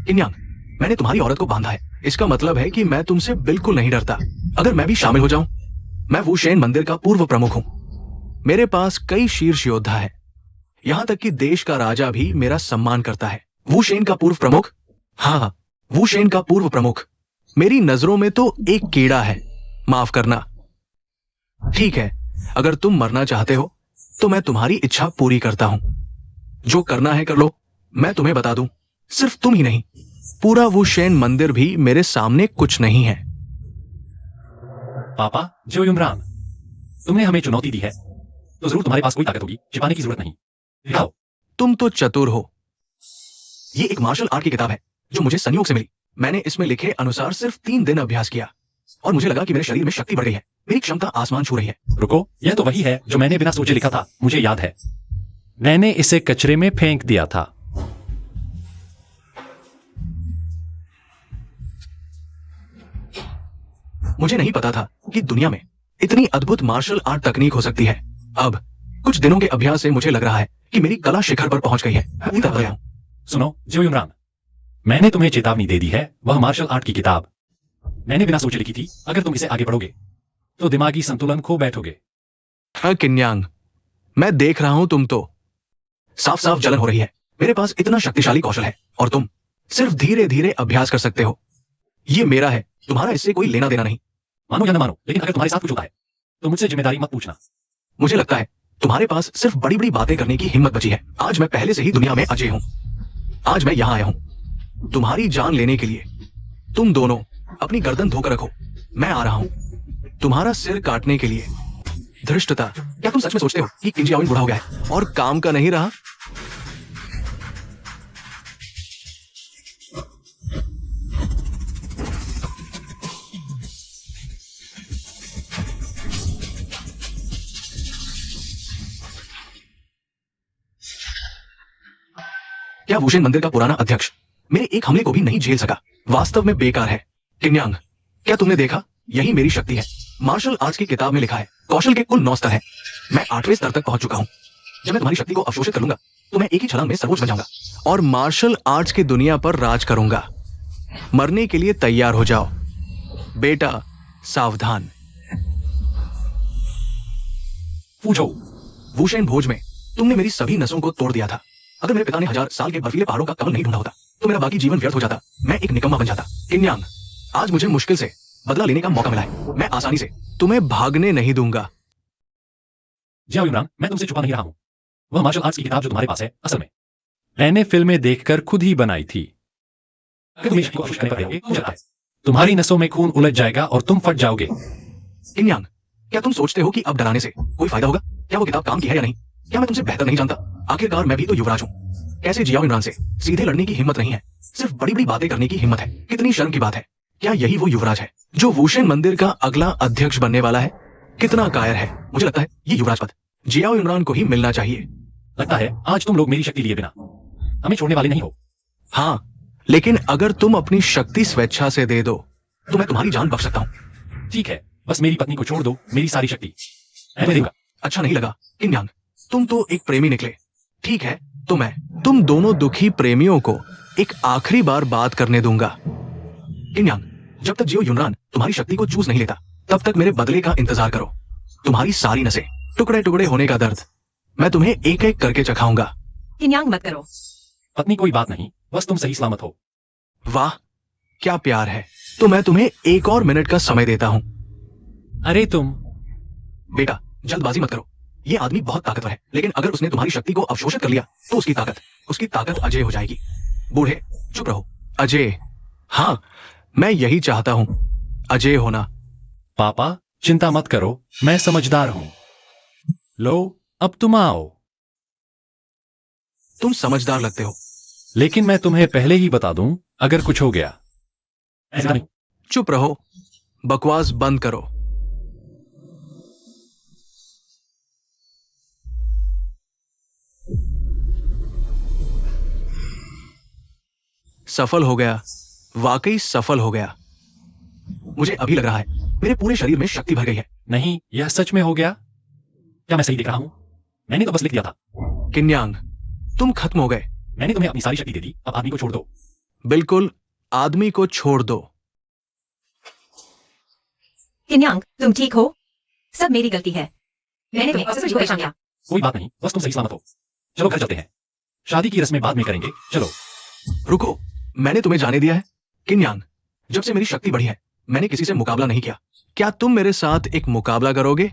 किन यांग, मैंने तुम्हारी औरत को बांधा है, इसका मतलब है कि मैं तुमसे बिल्कुल नहीं डरता। अगर मैं भी शामिल हो जाऊं, मैं वुशेन मंदिर का पूर्व प्रमुख हूं। मेरे पास कई शीर्ष योद्धा है, यहां तक कि देश का राजा भी मेरा सम्मान करता है। वुशेन का पूर्व प्रमुख? हाँ, वुशेन का पूर्व प्रमुख मेरी नजरों में तो एक कीड़ा है। माफ करना। ठीक है, अगर तुम मरना चाहते हो तो मैं तुम्हारी इच्छा पूरी करता हूं। जो करना है कर लो। मैं तुम्हें बता दूं, सिर्फ तुम ही नहीं, पूरा वुशेन मंदिर भी मेरे सामने कुछ नहीं है।
पापा, जो युमरान, तुमने हमें चुनौती दी है तो जरूर तुम्हारे पास कोई ताकत होगी, छिपाने की जरूरत नहीं। दिखाओ।
तुम तो चतुर हो। ये एक मार्शल आर्ट की किताब है जो मुझे संयोग से मिली। मैंने इसमें लिखे अनुसार सिर्फ 3 दिन अभ्यास किया और मुझे लगा कि मेरे शरीर में शक्ति बढ़ गई है। मेरी क्षमता आसमान छू रही है।
रुको, यह तो वही है जो मैंने बिना सोचे लिखा था, मुझे याद है। मैंने इसे कचरे में फेंक दिया था।
मुझे नहीं पता था कि दुनिया में इतनी अद्भुत मार्शल आर्ट तकनीक हो सकती है। अब कुछ दिनों के अभ्यास से मुझे लग रहा है कि मेरी कला शिखर पर पहुंच गई है। पूरी तरह गया हूं।
सुनो जो युमरान, मैंने तुम्हें चेतावनी दे दी है, वह मार्शल आर्ट की किताब मैंने बिना सोचे लिखी थी। अगर तुम इसे आगे पढ़ोगे तो दिमागी संतुलन खो बैठोगे।
हाँ किन यांग, मैं देख रहा हूं, तुम तो साफ साफ जलन हो रही है। मेरे पास इतना शक्तिशाली कौशल है और तुम सिर्फ धीरे धीरे अभ्यास कर सकते हो। ये मेरा है, तुम्हारा इससे कोई लेना देना नहीं।
मानो या न मानो, लेकिन अगर तुम्हारे साथ कुछ होता है तो मुझसे जिम्मेदारी मत पूछना।
मुझे लगता है तुम्हारे पास सिर्फ बड़ी बड़ी बातें करने की हिम्मत बची है। आज मैं पहले से ही दुनिया में अजय हूं। आज मैं यहां आया हूं तुम्हारी जान लेने के लिए। तुम दोनों अपनी गर्दन धोकर रखो, मैं आ रहा हूं तुम्हारा सिर काटने के लिए। धृष्टता, क्या तुम सच में सोचते हो कि किन जियाओ बूढ़ा हो गया है और काम का नहीं रहा? क्या वुशेन मंदिर का पुराना अध्यक्ष मेरे एक हमले को भी नहीं झेल सका? वास्तव में बेकार है। किन यांग, क्या तुमने देखा? यही मेरी शक्ति है। मार्शल आर्ट्स की किताब में लिखा है कौशल के कुल 9 स्तर हैं। मैं 8वें स्तर तक पहुंच चुका हूं। जब मैं तुम्हारी शक्ति को अवशोषित कर लूंगा तो मैं एक ही छलांग में सर्वोच्च बन जाऊंगा और मार्शल आर्ट्स की दुनिया पर राज करूंगा। मरने के लिए तैयार हो जाओ बेटा, सावधान।
पूछो।
वुशेन भोज में तुमने मेरी सभी नसों को तोड़ दिया था। अगर मेरे पिता ने 1000 साल के बर्फीले पहाड़ों का कमल नहीं ढूंढा होता तो मेरा बाकी जीवन व्यर्थ हो जाता। मैं एक निकम्मा बन जाता। किन यांग, आज मुझे मुश्किल से बदला लेने का मौका मिला है। मैं आसानी से तुम्हें भागने नहीं दूंगा।
जियाओ युनरान, मैं तुमसे छुपा नहीं रहा हूं। वह मार्शल आर्ट्स की किताब जो तुम्हारे पास है, असल में मैंने फिल्में देखकर खुद ही बनाई थी। अगर तुम्हें शक्ति को अवशोषित करने पर रहोगे, मुझे लगता है तुम्हारी नसों में खून उलझ जाएगा और तुम फट जाओगे।
किन यांग, क्या तुम सोचते हो कि अब डराने से कोई फायदा होगा? क्या वो किताब काम की है या नहीं? क्या मैं तुमसे बेहतर नहीं जानता? आखिरकार मैं भी तो युवराज हूँ। कैसे जियाओ युनरान से सीधे लड़ने की हिम्मत नहीं है, सिर्फ बड़ी बड़ी बातें करने की हिम्मत है। कितनी शर्म की बात है। क्या यही वो युवराज है जो वुशेन मंदिर का अगला अध्यक्ष बनने वाला है? कितना कायर है। मुझे लगता है ये युवराज पद जियाओ युनरान को ही मिलना चाहिए।
लगता है आज तुम लोग मेरी शक्ति लिए बिना हमें छोड़ने वाले नहीं हो।
हाँ, लेकिन अगर तुम अपनी शक्ति स्वेच्छा से दे दो तो मैं तुम्हारी जान बख्श सकता हूँ।
ठीक है, बस मेरी पत्नी को छोड़ दो, मेरी सारी शक्ति मैं दूंगा।
अच्छा नहीं लगा किन यांग? तुम तो एक प्रेमी निकले। ठीक है, तो मैं तुम दोनों दुखी प्रेमियों को एक आखिरी बार बात करने दूंगा। किन यांग, जब तक जियो युनरान तुम्हारी शक्ति को चूस नहीं लेता तब तक मेरे बदले का इंतजार करो। तुम्हारी सारी नसें टुकड़े टुकड़े होने का दर्द मैं तुम्हें एक एक करके चखाऊंगा।
किन्यांग मत करो।
पत्नी कोई बात नहीं, बस तुम सही सलामत हो।
वाह, क्या प्यार है। तो मैं तुम्हें एक और मिनट का समय देता हूं।
अरे तुम
बेटा, जल्दबाजी मत करो। ये आदमी बहुत ताकतवर है, लेकिन अगर उसने तुम्हारी शक्ति को अवशोषित कर लिया तो उसकी ताकत अजय हो जाएगी। बूढ़े, चुप रहो। अजय, हाँ, मैं यही चाहता हूं, अजय होना।
पापा चिंता मत करो, मैं समझदार हूं। लो, अब तुम आओ।
तुम समझदार लगते हो।
लेकिन मैं तुम्हें पहले ही बता दूं, अगर कुछ हो गया। ऐसा नहीं।
चुप रहो, बकवास बंद करो। सफल हो गया, वाकई सफल हो गया। मुझे अभी लग रहा है मेरे पूरे शरीर में शक्ति भर गई है।
नहीं, यह सच में हो गया। क्या मैं सही देख रहा हूं? मैंने तो बस लिख दिया था।
किन्यांग, तुम खत्म हो गए।
मैंने तुम्हें अपनी सारी शक्ति दे दी, अब आदमी को छोड़ दो।
बिल्कुल, आदमी को छोड़ दो।
किन्यांग, तुम ठीक हो? सब मेरी गलती है। मैंने तुम्हें अवसर को परेशान किया।
कोई बात नहीं, बस तुम सही सलामत हो। चलो घर चलते हैं, शादी की रस्में बाद में करेंगे। चलो।
रुको, मैंने तुम्हें जाने दिया है? किन्यांग, जब से मेरी शक्ति बढ़ी है मैंने किसी से मुकाबला नहीं किया। क्या तुम मेरे साथ एक मुकाबला करोगे?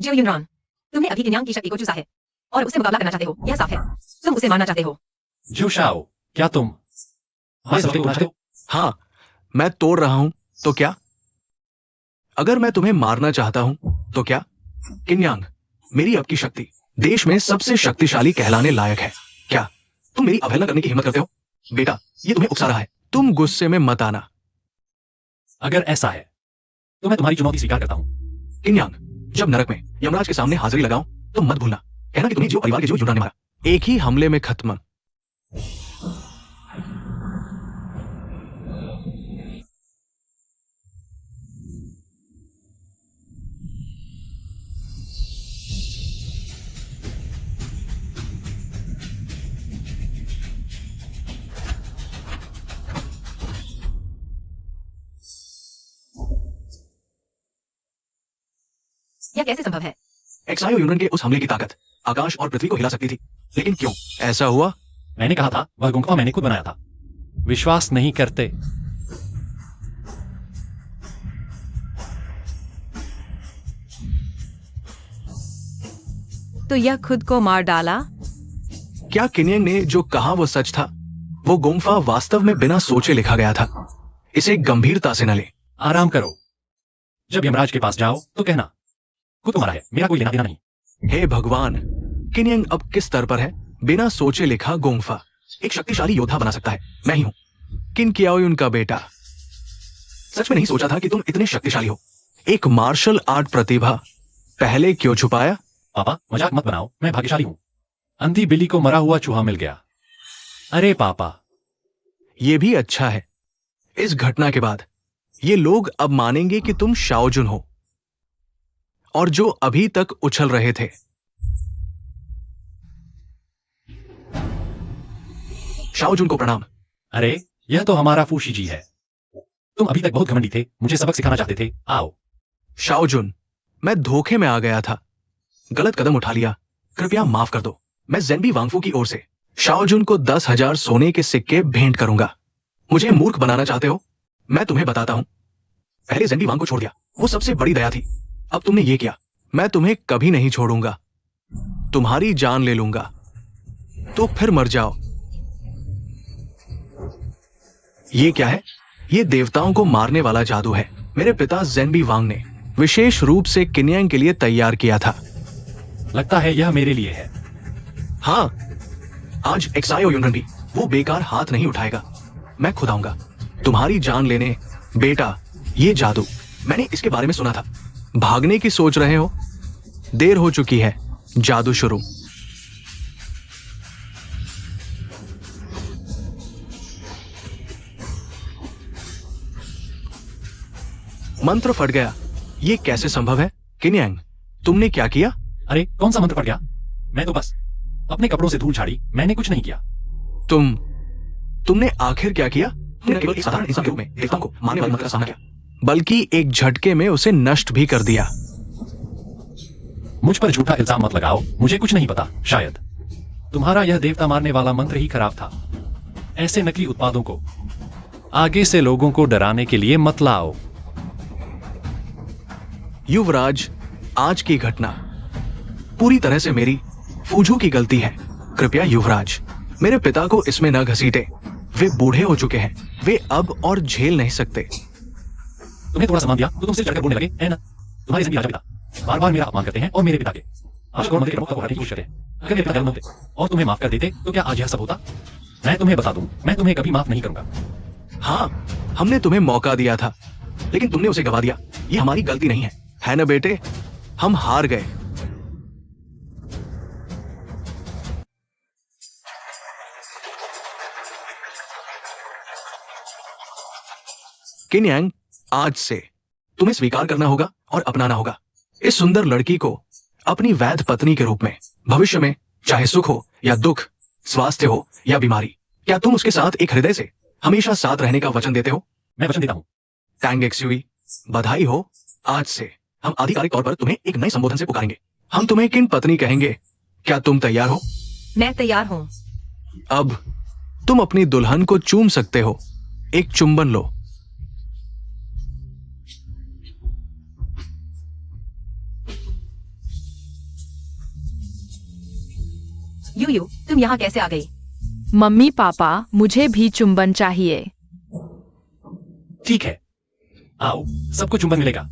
जियो युनरान, तुमने अभी किन्यांग की शक्ति को चूसा है और उससे मुकाबला करना चाहते हो, यह साफ है। तुम उसे मारना चाहते हो।
जो शाओ, क्या तुम हमारे समझौते को तोड़ना चाहते हो?
हाँ, मैं तोड़ रहा हूं तो क्या? अगर मैं तुम्हें मारना चाहता हूं तो क्या? किन्यांग, मेरी अब की शक्ति देश में सबसे शक्तिशाली कहलाने लायक है। क्या तुम मेरी अवहेलना करने की हिम्मत करते हो? बेटा, ये तुम्हें उकसा रहा है। तुम गुस्से में मत आना।
अगर ऐसा है तो मैं तुम्हारी चुनौती स्वीकार करता हूं।
किन्यांग, जब नरक में यमराज के सामने हाजिरी लगाऊं तो मत भूलना कहना कि तुम्हें जो परिवार के जो युनरान ने मारा। एक ही हमले में खत्म।
यह कैसे संभव है?
एक्सायो यूनियन के उस हमले की ताकत आकाश और पृथ्वी को हिला सकती थी, लेकिन क्यों ऐसा हुआ?
मैंने कहा था, वह गुंफा मैंने खुद बनाया था। विश्वास नहीं करते?
तो यह खुद को मार डाला?
क्या किन्यांग ने जो कहा वो सच था? वो गुंफा वास्तव में बिना सोचे लिखा गया था। इसे गंभीरता से न ले।
आराम करो। जब यमराज के पास जाओ तो कहना खुद तुम्हारा है, मेरा कोई लेना देना नहीं।
हे भगवान, किन्यांग अब किस स्तर पर है? बिना सोचे लिखा गुंफा एक शक्तिशाली योद्धा बना सकता है। मैं ही हूं, किन कियाओयुन का बेटा। सच में नहीं सोचा था कि तुम इतने शक्तिशाली हो। एक मार्शल आर्ट प्रतिभा पहले क्यों छुपाया?
पापा मजाक मत बनाओ, मैं भाग्यशाली हूं। अंधी बिल्ली को मरा हुआ चूहा मिल गया। अरे पापा,
यह भी अच्छा है। इस घटना के बाद ये लोग अब मानेंगे कि तुम शाओजुन हो और जो अभी तक उछल रहे थे। शाओजुन को प्रणाम।
अरे यह तो हमारा फूशी जी है। तुम अभी तक बहुत घमंडी थे, मुझे सबक सिखाना चाहते थे। आओ।
शाओजुन, मैं धोखे में आ गया था, गलत कदम उठा लिया, कृपया माफ कर दो। मैं ज़ेनबी वांगफू की ओर से शाओजुन को 10,000 सोने के सिक्के भेंट करूंगा। मुझे मूर्ख बनाना चाहते हो? मैं तुम्हें बताता हूं। पहले ज़ेंबी वांग को छोड़ दिया, वो सबसे बड़ी दया थी। अब तुमने ये किया। मैं तुम्हें कभी नहीं छोड़ूंगा, तुम्हारी जान ले लूंगा, तो फिर मर जाओ। ये क्या है? ये देवताओं को मारने वाला जादू है। मेरे पिता ज़ेंबी वांग ने विशेष रूप से किन्यांग के लिए तैयार किया था।
लगता है यह मेरे लिए है।
हाँ, आज एक्सायो युनरन भी वो बेकार हाथ नहीं उठाएगा। मैं खुद आऊंगा तुम्हारी जान लेने। बेटा, ये जादू मैंने इसके बारे में सुना था। भागने की सोच रहे हो? देर हो चुकी है, जादू शुरू। मंत्र फट गया। ये कैसे संभव है? किन्यांग, तुमने क्या किया?
अरे कौन सा मंत्र फट गया? मैं तो बस अपने कपड़ों से धूल झाड़ी, मैंने कुछ नहीं किया।
तुमने आखिर क्या किया? तुमने केवल एक साधारण इंसान के रूप में देवताओं को मारने वाले मंत्र का सामना किया, बल्कि एक झटके में उसे नष्ट भी कर दिया।
मुझ पर झूठा इल्जाम मत लगाओ, मुझे कुछ नहीं पता। शायद तुम्हारा यह देवता मारने वाला मंत्र ही खराब था। ऐसे नकली उत्पादों को आगे से लोगों को डराने के लिए मत लाओ।
युवराज, आज की घटना पूरी तरह से मेरी फूजू की गलती है। कृपया युवराज, मेरे पिता को इसमें न घसीटे। वे बूढ़े हो चुके हैं, वे अब और झेल नहीं सकते।
तुम्हें थोड़ा सामान दिया तो तुम सिर चढ़कर बोलने लगे, है ना? तुम्हारे ज़िंदगी राजा पिता बार बार मेरा अपमान करते हैं और मेरे पिता के आज गौर मंदिर के प्रमुख को हटाने की कोशिश करते हैं। अगर मेरे पिता जन्म होते और तुम्हें माफ कर देते तो क्या आज यह सब होता? मैं तुम्हें बता दूं, मैं तुम्हें कभी माफ नहीं करूंगा।
हाँ, हमने तुम्हें मौका दिया था, लेकिन तुमने उसे गवा दिया। ये हमारी गलती नहीं है ना बेटे? हम हार गए। किन्यांग, आज से तुम्हें स्वीकार करना होगा और अपनाना होगा इस सुंदर लड़की को अपनी वैध पत्नी के रूप में। भविष्य में चाहे सुख हो या दुख, स्वास्थ्य हो या बीमारी, क्या तुम उसके साथ एक हृदय से हमेशा साथ रहने का वचन देते हो?
मैं वचन देता हूं।
टैंग एक्सयूवी, बधाई हो। आज से हम आधिकारिक तौर पर तुम्हें एक नए संबोधन से पुकारेंगे। हम तुम्हें किन पत्नी कहेंगे? क्या तुम तैयार हो?
मैं तैयार हूँ।
अब तुम अपनी दुल्हन को चूम सकते हो। एक चुंबन लो।
यू तुम यहाँ कैसे आ गई?
मम्मी पापा, मुझे भी चुंबन चाहिए।
ठीक है, आओ, सबको चुंबन मिलेगा।